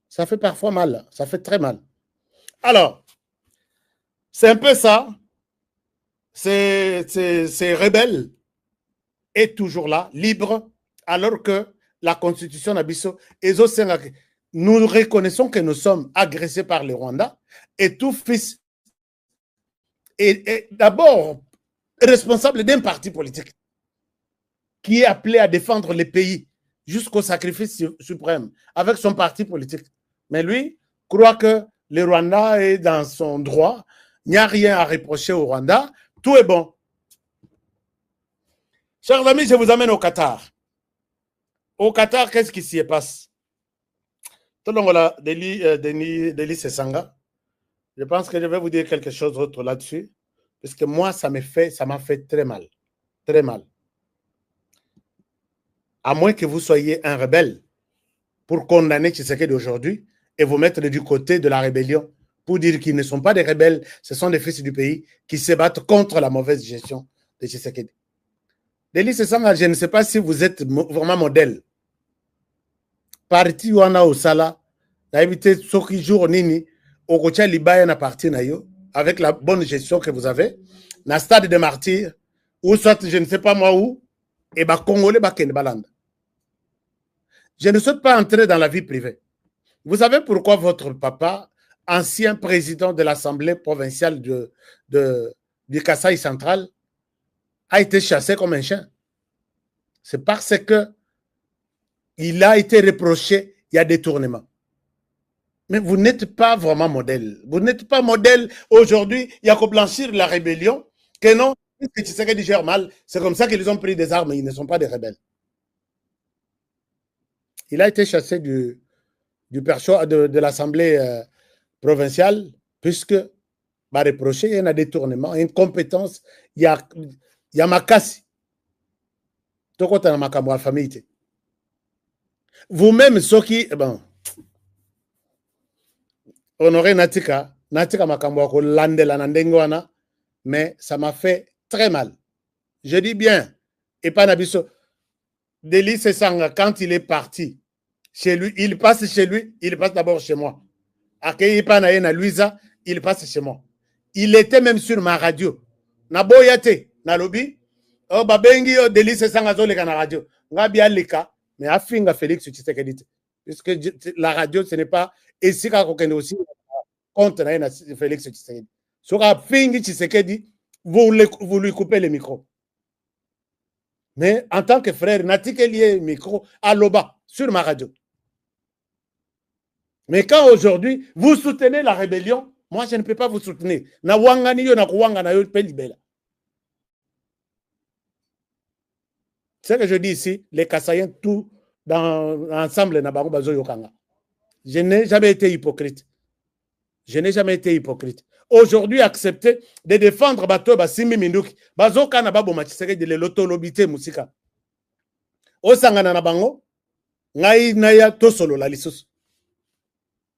ça fait parfois mal, ça fait très mal. Alors, c'est un peu ça. Ces rebelles est toujours là, libre, alors que la constitution d'Abisso, nous reconnaissons que nous sommes agressés par le Rwanda et tout fils est d'abord responsable d'un parti politique qui est appelé à défendre le pays jusqu'au sacrifice suprême avec son parti politique. Mais lui croit que le Rwanda est dans son droit, il n'y a rien à reprocher au Rwanda, tout est bon. Chers amis, je vous amène au Qatar. Au Qatar, qu'est-ce qui s'y passe? Délice Sanga. Je pense que je vais vous dire quelque chose d'autre là-dessus, parce que moi, ça m'a fait très mal. Très mal. À moins que vous soyez un rebelle pour condamner Tshisekedi d'aujourd'hui et vous mettre du côté de la rébellion pour dire qu'ils ne sont pas des rebelles, ce sont des fils du pays qui se battent contre la mauvaise gestion de Tshisekedi. Délice Sanga, je ne sais pas si vous êtes vraiment modèle. Parti wana osala, na évité soki jour nini, okocha libaya na parti na yo, avec la bonne gestion que vous avez, na stade de martyrs, ou soit je ne sais pas moi où, et bah Congolais bah ken balanda. Je ne souhaite pas entrer dans la vie privée. Vous savez pourquoi votre papa, ancien président de l'Assemblée provinciale du Kasaï central, a été chassé comme un chien? C'est parce que il a été reproché, il y a détournement. Mais vous n'êtes pas vraiment modèle. Vous n'êtes pas modèle aujourd'hui. Il y a qu'à blanchir la rébellion. Que non, que Tshisekedi gère mal. C'est comme ça qu'ils ont pris des armes. Ils ne sont pas des rebelles. Il a été chassé de l'Assemblée provinciale puisque va reprocher, il y a un détournement, une compétence, il y a makasi. Tout dans ma famille. Vous-même, ceux qui, bon, honoré Natika makambo ko landela na ndenge wana, mais ça m'a fait très mal. Je dis bien, et pas Nabiso, Délice Sanga, quand il est parti chez lui, il passe chez lui, il passe d'abord chez moi. Akei pa na na Luisa, il passe chez moi. Il était même sur ma radio. Na boyate, na lobby, oh babengi Délice Sanga zo leka na radio. Ngabi aleka, mais afinga Félix Tshisekedi. Puisque la radio ce n'est pas ici quand on aussi contre Félix Tshisekedi. Sur la fingi Tshisekedi, vous lui coupez le micro. Mais en tant que frère, Natik lié micro à l'Oba sur ma radio. Mais quand aujourd'hui, vous soutenez la rébellion, moi, je ne peux pas vous soutenir. Na wangani yo na kuwanga na yo pe libela. C'est ce que je dis ici, les Kassaïens, tout dans l'ensemble, na bango bazo yokanga. Je n'ai jamais été hypocrite. Je n'ai jamais été hypocrite. Aujourd'hui, accepter de défendre bato basimi minduki. Bazo kana babo machiseke de l'auto-lobité musika. O sangana na bango, ngai naya to solo la lisusu.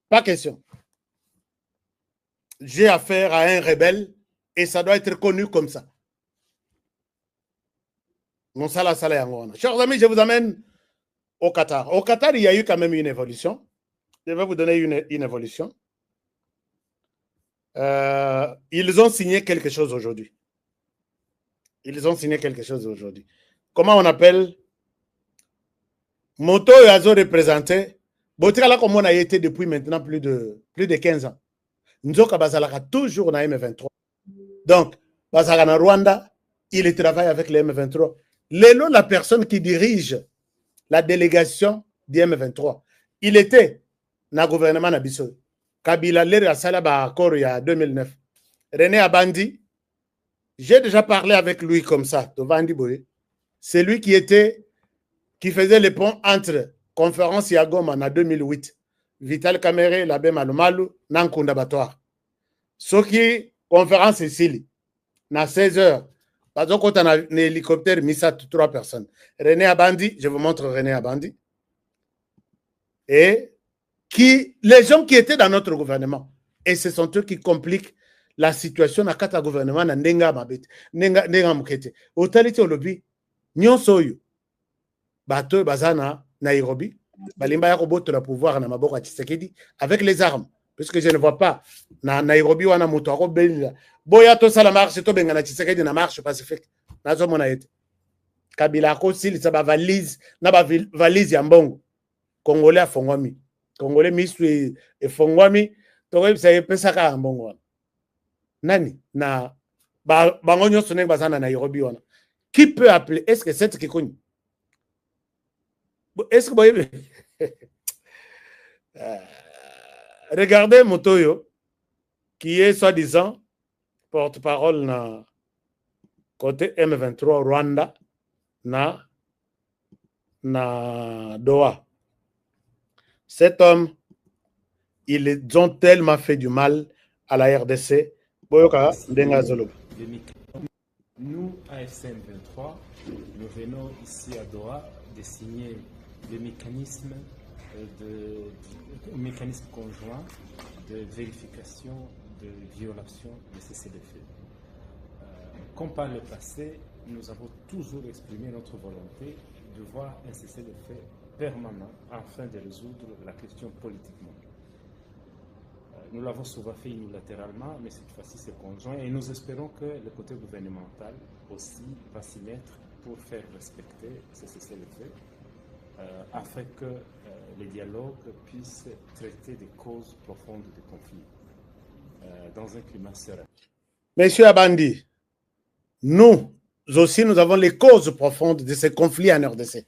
Pas question. J'ai affaire à un rebelle et ça doit être connu comme ça. Mon sala sala yango. Chers amis, je vous amène au Qatar. Au Qatar, il y a eu quand même une évolution. Je vais vous donner une évolution. Ils ont signé quelque chose aujourd'hui. Ils ont signé quelque chose aujourd'hui. Comment on appelle? Moto et Azo représenté. Botrala comme on a été depuis maintenant plus de 15 ans. Nzoka Bazalaka toujours na M23. Donc, Bazalaka na Rwanda, il travaille avec les M23. Lélo, la personne qui dirige la délégation du M23, il était dans le gouvernement Nabiso. Kabila Lera Salaba accord il y a 2009. René Abandi, j'ai déjà parlé avec lui comme ça, c'est lui qui faisait le pont entre conférence Yagoma en 2008. Vital Kamere, l'abbé Malumalu, Nankunda Batoire. Ce qui, conférence ici, à 16h, parce qu'on a un hélicoptère, mis ça 3 personnes. René Abandi, je vous montre René Abandi. Et les gens qui étaient dans notre gouvernement, et ce sont eux qui compliquent la situation dans le gouvernement, dans Nenga Mabete, Nenga Mukete. Au Talite Olobi, Nyon Soyo, Bato Bazana, Nairobi, Balimba Yakoboto la pouvoir na Maboka Tshisekedi avec les armes. Parce que je ne vois pas na Nairobi ou na Moutouaro Belila. Boya to ça la marche, to benga na Tshisekedi na marche pacifique. Na zo mona ete. Kabila ko sil sa ba valise, na ba valise ya mbongo. Congolais a fongwami. Congolais misui e fongwami, to ko sa pesa ka mbongo. Nani na bango nyoso ne bazana na Nairobi wana. Qui peut appeler? Est-ce que c'est qui connaît? Est-ce que vous voyez? Regardez Motoyo, qui est soi-disant porte-parole na côté M23 Rwanda na Doha. Cet homme, ils ont tellement fait du mal à la RDC. Boyoka Ndenga Zolo. Nous, AFCM 23, nous venons ici à Doha de signer le mécanisme conjoint de vérification de violation de cessez-le-feu. Comme par le passé, nous avons toujours exprimé notre volonté de voir un cessez-le-feu permanent afin de résoudre la question politiquement. Nous l'avons souvent fait unilatéralement, mais cette fois-ci c'est conjoint et nous espérons que le côté gouvernemental aussi va s'y mettre pour faire respecter ce cessez-le-feu afin que les dialogues puissent traiter des causes profondes du conflit dans un climat serein. Monsieur Abandi, nous aussi nous avons les causes profondes de ces conflits en RDC.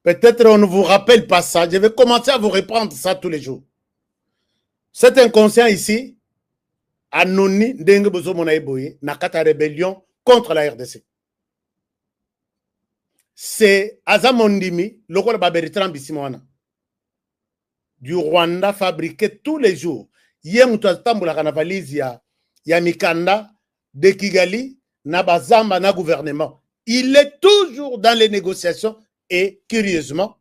Peut-être on ne vous rappelle pas ça, je vais commencer à vous répondre ça tous les jours. Cet inconscient ici, Anoni Ndenge Bozo Monaïboye, Nakata rébellion contre la RDC. C'est Azamondimi, Lokol Baberitran Bissimwana, du Rwanda fabriqué tous les jours. Yemutazambula Kanavalizi ya Mikanda, de Kigali, Nabazamba, na gouvernement. Il est toujours dans les négociations et curieusement,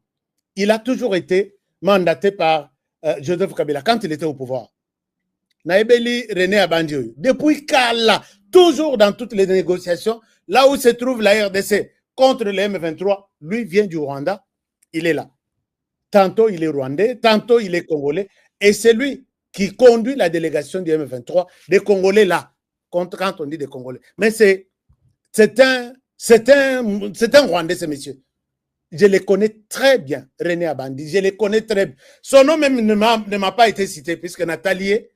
il a toujours été mandaté par Joseph Kabila quand il était au pouvoir. Naïbeli René Abandi, depuis Kala, toujours dans toutes les négociations, là où se trouve la RDC contre les M23, lui vient du Rwanda, il est là. Tantôt il est rwandais, tantôt il est congolais, et c'est lui qui conduit la délégation du M23, des Congolais là, quand on dit des Congolais. Mais c'est un Rwandais, ce monsieur. Je le connais très bien, René Abandi. Je le connais très bien. Son nom même ne m'a pas été cité, puisque Nathalie,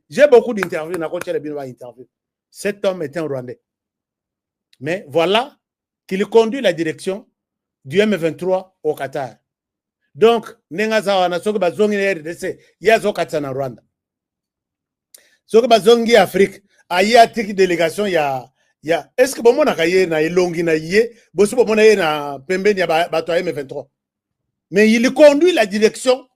j'ai beaucoup d'interviews. Cet homme est un Rwandais. Mais voilà qu'il conduit la direction du M23 au Qatar. Donc, Nengazawana, Soko Bazongi RDC, Yazo Katana Rwanda. Soko Bazongi Afrique, Aya Tiki délégation, est-ce que bon, on a caillé na Elongi na Yé, Bosu bon, na Pembe, ya Bato M23. Mais il conduit la direction.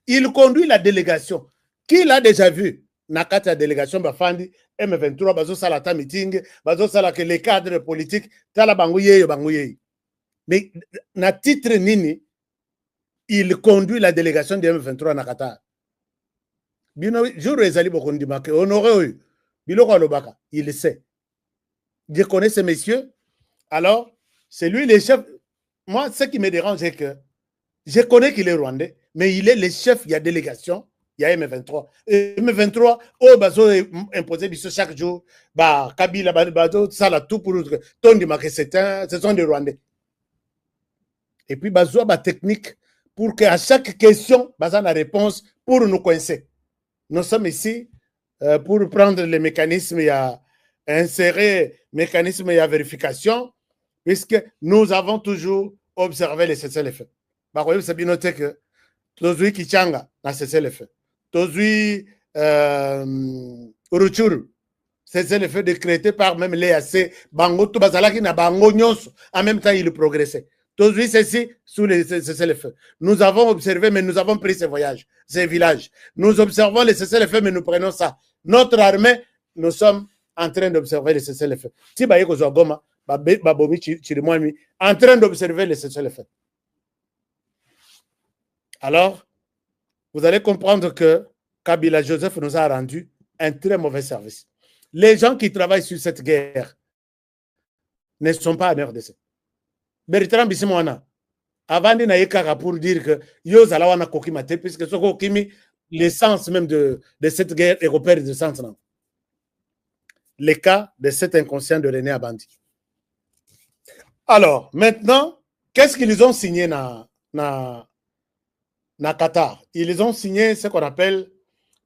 Il conduit la délégation. Qui l'a déjà vu? Nakata délégation Bafandi, M23, Bazo Salata meeting, Bazo Salaka les cadres politiques, Tala Bangouye, Bangouye. Mais, na titre nini, il conduit la délégation de M23 na Qatar. Bino, jour ezali bokondi make, honoré, Biloko Alobaka, il le sait. Je connais ces messieurs, alors, c'est lui le chef. Moi, ce qui me dérange, c'est que je connais qu'il est rwandais, mais il est le chef, il y a délégation, il y a M23. M23, oh, bazo imposé chaque jour, bah, Kabila, ça là, tout pour nous. Tondi make, ce sont des Rwandais. Et puis, bazo, bah, technique, pour qu'à chaque question, bazo la réponse pour nous coincer. Nous sommes ici pour prendre les mécanismes, il y a insérer mécanisme et vérification, puisque nous avons toujours observé les cessez-le-feu. Bah, vous savez noter que Tozui Kichanga a cessé-le-feu. Tozui Uruchuru, cessez-le-feu décrété par même l'EAC, Bango Tubazalaki na Bango Nyos, en même temps il progressait. Tozui ceci sous les cessez-le-feu. Nous avons observé, mais nous avons pris ces voyages, ces villages. Nous observons les cessez-le-feu, mais nous prenons ça. Notre armée, nous sommes en train d'observer les cessez-le-feu. Si Bayeko Zogoma, en train d'observer les cessez-le-feu. Alors, vous allez comprendre que Kabila Joseph nous a rendu un très mauvais service. Les gens qui travaillent sur cette guerre ne sont pas en RDC. Bertrand Bisimwana, avant de naïkara pour dire que Yozalawana Kokimate, puisque ce Kokimi, l'essence même de cette guerre est repère de sens. Les cas de cet inconscient de René Abandi. Alors, maintenant, qu'est-ce qu'ils ont signé na Qatar? Ils ont signé ce qu'on appelle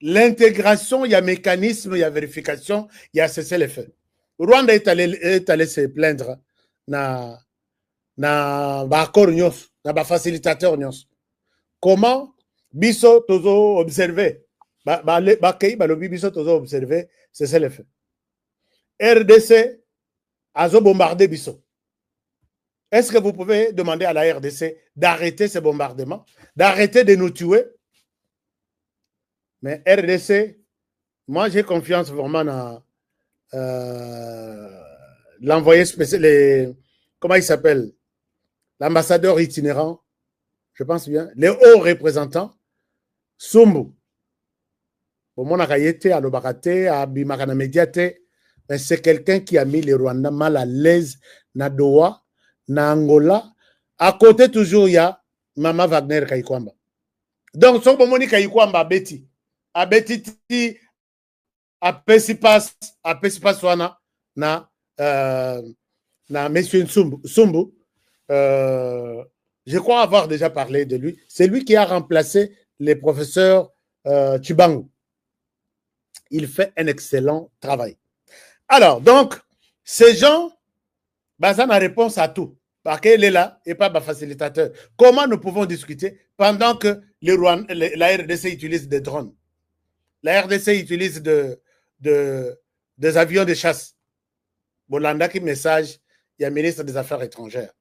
l'intégration, il y a mécanisme, il y a vérification, il y a cessez-le-feu. Rwanda est allé se plaindre na accord nyos, na facilitateur nyos. Comment biso tozo observer? Biso tozo observer, cessez-le-feu. RDC a bombardé biso. Est-ce que vous pouvez demander à la RDC d'arrêter ces bombardements, d'arrêter de nous tuer? Mais RDC, moi j'ai confiance vraiment dans l'envoyé spécial, comment il s'appelle? L'ambassadeur itinérant, je pense bien, les hauts représentants, Sumbu. Au monde à l'Obarate, à Bimakana Mediate, mais c'est quelqu'un qui a mis les Rwandais mal à l'aise, na Doha, na Angola. À côté, toujours, il y a Mama Wagner Kayikwamba. Donc, son bomoni Kayikwamba a Betty. A Betty, a Pesipas Wana, na Monsieur Sumbu. Je crois avoir déjà parlé de lui. C'est lui qui a remplacé les professeurs Chibangu. Il fait un excellent travail. Alors, donc, ces gens, bah, ça n'a réponse à tout. Parce qu'elle est là et pas facilitateur. Comment nous pouvons discuter pendant que la RDC utilise des drones? La RDC utilise des avions de chasse. Bolanda qui message, il y a le ministre des Affaires étrangères.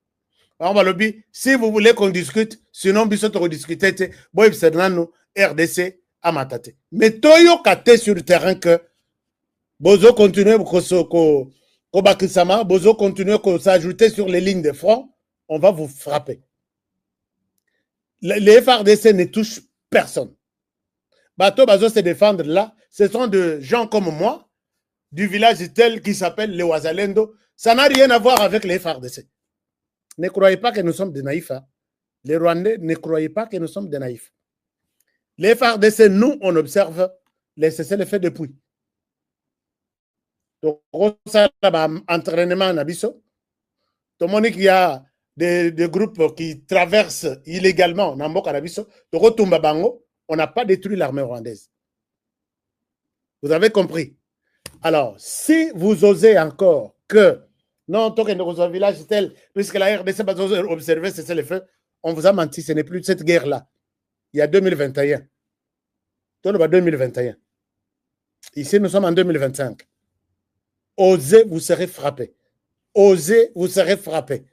Si vous voulez qu'on discute, sinon, nous allons discuter, RDC à Matate. Mais Toyo Kate sur le terrain que Bozo continue Bozo continue à s'ajouter sur les lignes de front, on va vous frapper. Les FARDC ne touchent personne. Bato Bazo se défendre là, ce sont des gens comme moi, du village tel qui s'appelle le Wazalendo. Ça n'a rien à voir avec les FARDC. Ne croyez pas que nous sommes des naïfs. Hein? Les Rwandais, ne croyez pas que nous sommes des naïfs. Les FARDC, nous, on observe les cessez-le-feu depuis. Donc, entraînement à Nabiso. Tout le monde qui a des groupes qui traversent illégalement Namboka Nabiso. On n'a pas détruit l'armée rwandaise. Vous avez compris? Alors, si vous osez encore que Non, tant que dans un village tel, puisque la RDC va observer c'est le feu, on vous a menti, ce n'est plus cette guerre-là. Il y a 2021. Tout le 2021. Ici, nous sommes en 2025. Osez, vous serez frappé. Osez, vous serez frappé.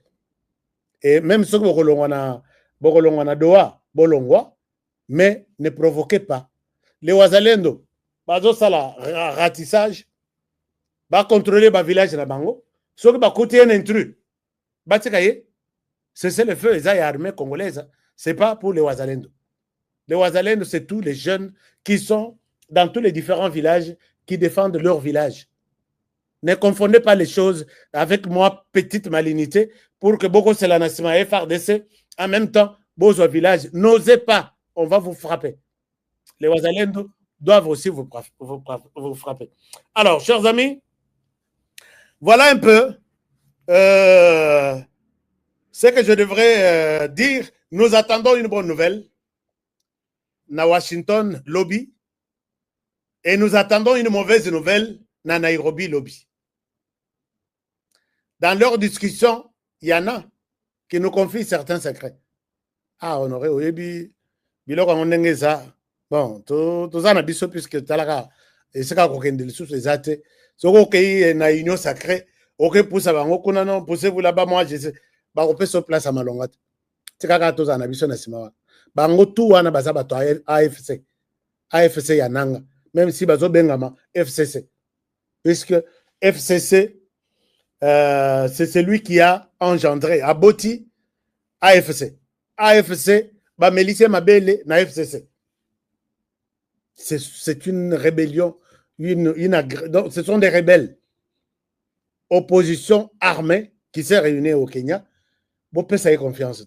Et même ceux qui ont Doha, Bolongwa, mais ne provoquez pas. Les Wazalendo, bazo sala ratissage, va contrôler le village na bango, ceux qui va côté un intrus, c'est le feu, les armées congolaises, c'est pas pour les Wazalendo. Les Wazalendo, c'est tous les jeunes qui sont dans tous les différents villages qui défendent leur village. Ne confondez pas les choses avec moi, petite malignité, pour que beaucoup se l'anassement FRDC, en même temps, beaux au village. N'osez pas, on va vous frapper. Les Wazalendo doivent aussi vous frapper. Alors, chers amis, voilà un peu ce que je devrais dire. Nous attendons une bonne nouvelle na Washington lobby et nous attendons une mauvaise nouvelle na Nairobi lobby. Dans leur discussion, il y en a qui nous confient certains secrets. Ah, honoré, oui, biloko ngondenge ça. Bon, tout ça na biso puisque talaka et c'est quand kokende les sous les athées. Soko kei na union sacrée, OK pour ça bango kuna non, poussez-vous là-bas moi je sais. Ba ko peso place à malonga. Tikaka to za na biso na sima. Bango tout wana baza bato AFC. AFC ya nanga, même si bazo bengama FCC. Puisque FCC c'est celui qui a engendré aboti AFC. AFC ba Melise Mabele na FCC. C'est une rébellion, donc ce sont des rebelles. Opposition armée qui s'est réunie au Kenya. Bon, peut ça y confiance.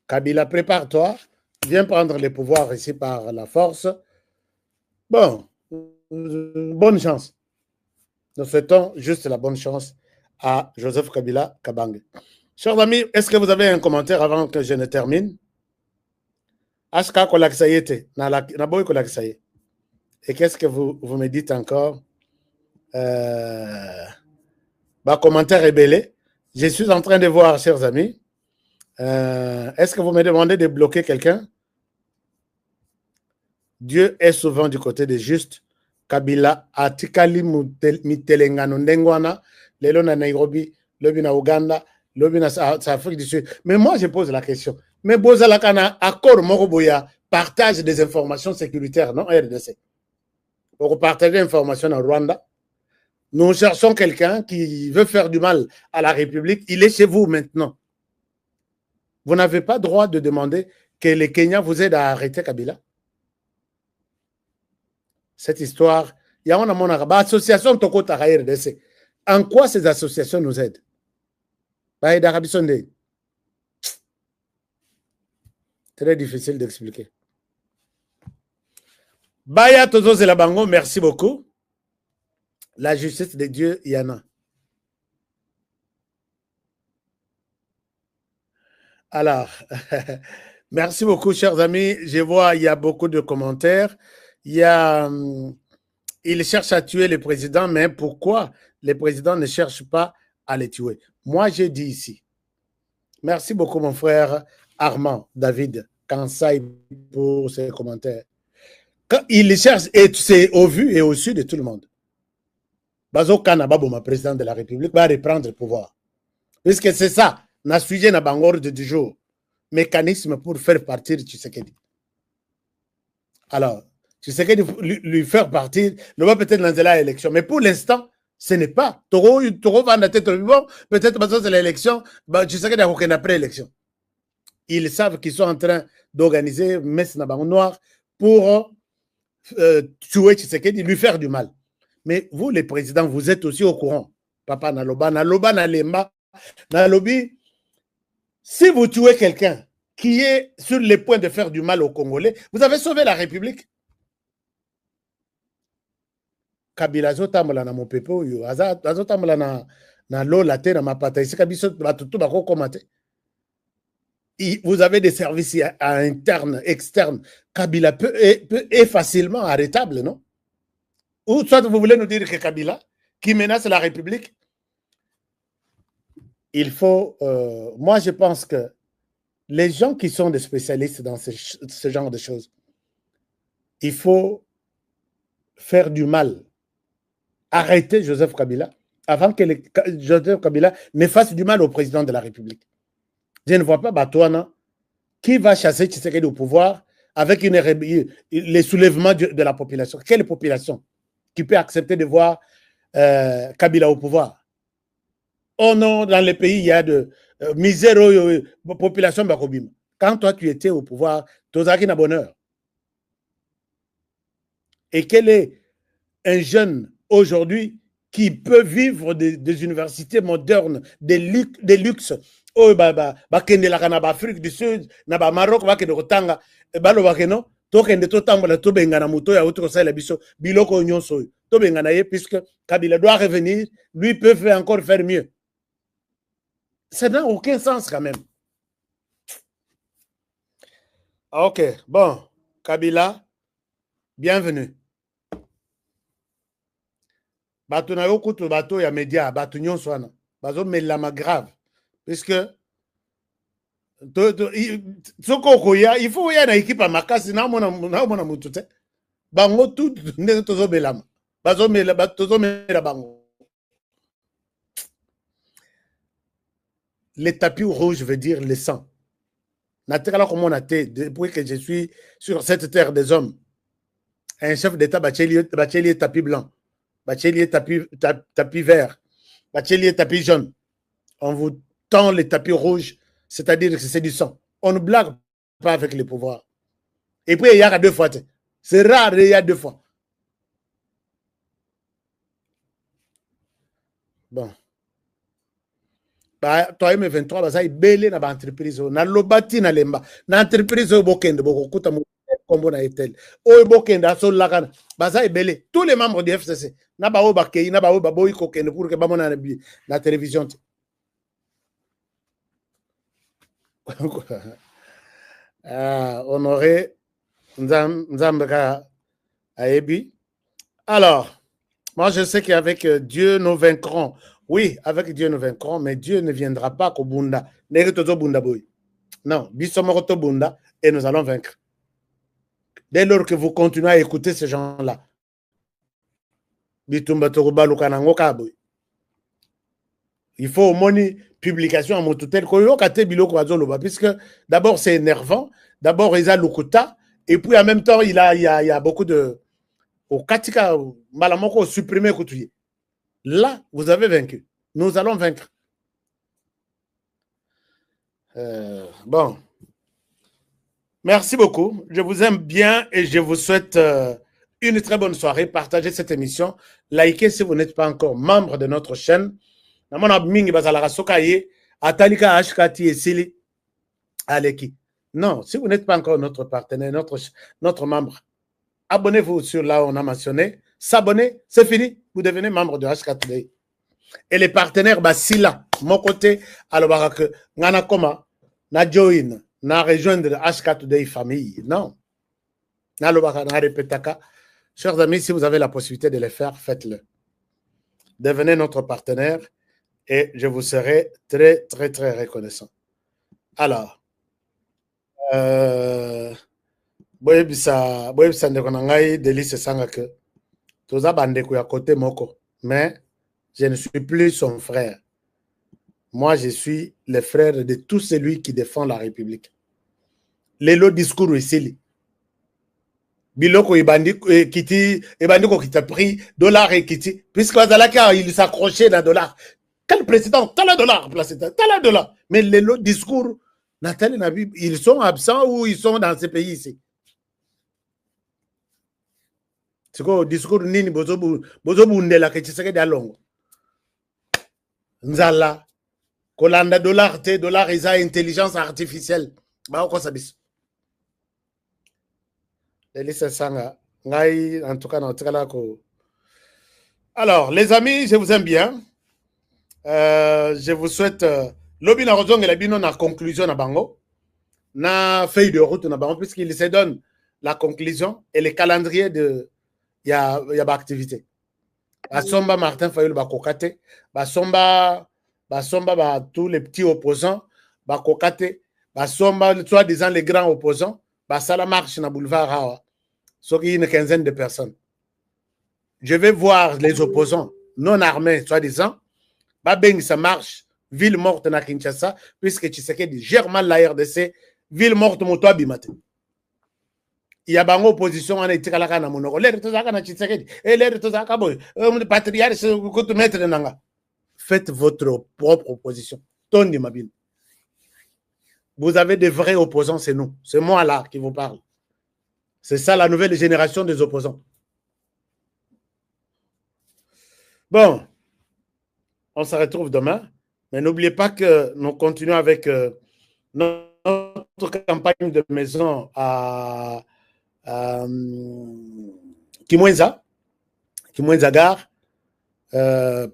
Kabila, prépare-toi, viens prendre les pouvoirs ici par la force. Bon, bonne chance. Nous souhaitons juste la bonne chance à Joseph Kabila Kabange. Chers amis, est-ce que vous avez un commentaire avant que je ne termine? Aska Kolaksaïete, Naboy Kolaksaïe. Et qu'est-ce que vous me dites encore? Commentaire rébellé. Je suis en train de voir, chers amis. Est-ce que vous me demandez de bloquer quelqu'un? Dieu est souvent du côté des justes. Kabila atikali mitelengano ndengwana lelo na Nairobi, lobi na Uganda, lobi na Afrique du Sud. Mais moi je pose la question. Mais bozalaka na accord moroboya partage des informations sécuritaires non RDC. Pour partager l'information en Rwanda. Nous cherchons quelqu'un qui veut faire du mal à la République. Il est chez vous maintenant. Vous n'avez pas droit de demander que les Kenyans vous aident à arrêter Kabila. Cette histoire, il y a une association Tokota RDC. En quoi ces associations nous aident? Très difficile d'expliquer. Baya Tozo Zelabango, merci beaucoup. La justice de Dieu, il y en a. Alors, merci beaucoup, chers amis. Je vois, il y a beaucoup de commentaires. Il cherche à tuer le président, mais pourquoi le président ne cherche pas à le tuer? Moi, j'ai dit ici. Merci beaucoup, mon frère Armand David Kansai, pour ses commentaires. Quand il cherche, et c'est au vu et au su de tout le monde. Bazo Kanababoma, président de la République, va reprendre le pouvoir. Puisque c'est ça, n'a suivi na bangor de du jour. Mécanisme pour faire partir Tshisekedi. Alors, Tshisekedi lui faire partir, ne va peut-être lancer l'élection. Mais pour l'instant, ce n'est pas. Toro va la tête bon, peut-être parce que c'est l'élection, Tshisekedi a aucune après-élection. Ils savent qu'ils sont en train d'organiser Messe Nabango Noir pour tuer Tshisekedi, lui faire du mal. Mais vous, les présidents, vous êtes aussi au courant. Papa Naloba, Nalemba, Nalobi. Si vous tuez quelqu'un qui est sur le point de faire du mal aux Congolais, vous avez sauvé la République. Kabila zotambola na mopepo yo, azotambola na lo la terre na mapata ici kabiso batutu bako komate. Vous avez des services internes, externes. Kabila est facilement arrêtable, non? Ou soit vous voulez nous dire que Kabila, qui menace la République, il faut... moi, je pense que les gens qui sont des spécialistes dans ce genre de choses, il faut faire du mal. Arrêter Joseph Kabila avant que Joseph Kabila ne fasse du mal au président de la République. Je ne vois pas Batouana qui va chasser Tshisekedi au pouvoir avec les soulèvements de la population. Quelle population qui peut accepter de voir Kabila au pouvoir? Oh non, dans les pays, il y a de misère, population bakobim. Quand toi, tu étais au pouvoir, Tozaki n'a bonheur. Et quel est un jeune aujourd'hui qui peut vivre des universités modernes, des luxes, oh, bakende la kana Afrique du Sud, na ba Maroc, bakende kotanga, balo bakeno, tokende totambola tobengana moto ya autre sala biso, biloko nyonso, tobengana ye puisque Kabila doit revenir, lui peut encore faire mieux. Ça n'a aucun sens quand même. Ok, bon, Kabila, bienvenue. Bato na yo kutu bato ya média, bato nyonso wana, bazo melama grave, puisque soko koya, il faut ya na équipe à makasi, na mona mutu te, bango tout ndenge tozo belama, bazo mela bango. Le tapis rouge veut dire le sang. Natekala comme on a été, depuis que je suis sur cette terre des hommes, un chef d'État bachelier tapis blanc, bachelier tapis vert, bachelier tapis jaune. On vous tend les tapis rouges, c'est-à-dire que c'est du sang. On ne blague pas avec les pouvoirs. Et puis il y a 2 fois. C'est rare, il y a 2 fois. Bon. Toi, M23, ça est belé dans l'entreprise. Na lobati na lemba. Na entreprise bokende bokokuta mo kombo na etel. O bokende asol lakana. Ça est belé. Tous les membres du FCC. Na ba o bakei, na ba o baboy kokende pour que ba mona na télévision. Honoré Nzambeka Aebi. Alors, moi je sais qu'avec Dieu nous vaincrons. Oui, avec Dieu nous vaincrons, mais Dieu ne viendra pas qu'au Bunda. Non, Bisomoroto Bunda et nous allons vaincre. Dès lors que vous continuez à écouter ces gens-là, il faut au moins une publication en mototel, puisque d'abord c'est énervant, d'abord il y a l'Ukuta, et puis en même temps il y a beaucoup de. Au Katika, Malamoko supprimé Koutouye. Là, vous avez vaincu. Nous allons vaincre. Bon. Merci beaucoup. Je vous aime bien et je vous souhaite une très bonne soirée. Partagez cette émission. Likez si vous n'êtes pas encore membre de notre chaîne. Non, si vous n'êtes pas encore notre partenaire, notre membre, abonnez-vous sur là où on a mentionné. S'abonner, c'est fini. Vous devenez membre de HK Today. Et les partenaires, Basila, mon côté, alors que Nana Koma, na join, na rejoindre HK Today famille. Non. Na répétaka. Chers amis, si vous avez la possibilité de le faire, faites-le. Devenez notre partenaire et je vous serai très, très, très reconnaissant. Alors, boyebisa ndeko na ngai Delice Sanga que toza bandeko ya côté moko, mais je ne suis plus son frère. Moi, je suis le frère de tout celui qui défend la République. Lelo discours ici. Biloko ibandi kiti ebandiko qui t'a pris dollar et kiti puisque Azalaka il s'accrochait dans dollar. Quel président t'as le dollar placé t'as le dollar. Mais lelo discours Nathalie Nabi, ils sont absents ou ils sont dans ces pays ici. C'est quoi le discours nini bozobu ndela ke Tshisekedi alongo. Nzala kolanda dollar te dollar isa intelligence artificielle. Ba ko sabis. Elisa Sanga ngai en tout cas na tikala ko. Alors les amis, je vous aime bien. Je vous souhaite lobi na rozonge la bino na conclusion na bango. Na feuille de route na bango puisqu'il se donne la conclusion et le calendrier de il y a ba activité. Basomba Martin Fayulu ba kokate, basomba Basomba, tous les petits opposants, Kokate, Basomba, soi-disant les grands opposants, ça la marche dans le boulevard Hawa. Sauf qu'il y a une quinzaine de personnes. Je vais voir les opposants non armés, soi-disant, ça marche, ville morte na Kinshasa, puisque Tshisekedi gère mal la RDC, ville morte moto abimate. Il y a une opposition en éthique à la Kana Monoro. L'air de Zaka na Tshisekedi, et l'air de Zaka boy, le patriarche, que mettre de Nanga. Faites votre propre opposition. Tony Mabine. Vous avez des vrais opposants, c'est nous. C'est moi là qui vous parle. C'est ça la nouvelle génération des opposants. Bon, on se retrouve demain, mais n'oubliez pas que nous continuons avec notre campagne de maison à Kimwenza Gare.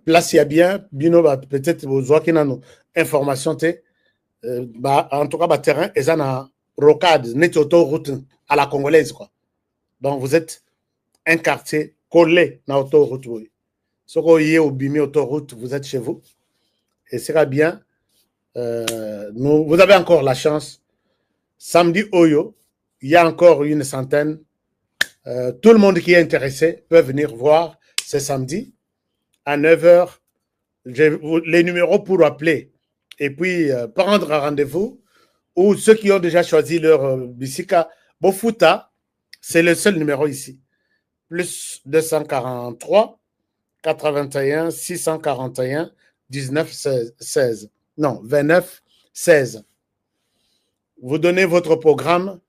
Place ya bien, bino peut-être vous avez une information en tout cas terrain et ça na rocade net autoroute à la congolaise quoi. Donc vous êtes un quartier collé na autoroute oui. Si vous êtes au bimi autoroute, vous êtes chez vous et ce sera bien. Vous avez encore la chance. Samedi Oyo, il y a encore une centaine. Tout le monde qui est intéressé peut venir voir ce samedi à 9h. Les numéros pour appeler et puis prendre un rendez-vous, ou ceux qui ont déjà choisi leur Bisika, Bofuta, c'est le seul numéro ici. Plus 243 81 641 19 16. Non, 29 16. Vous donnez votre programme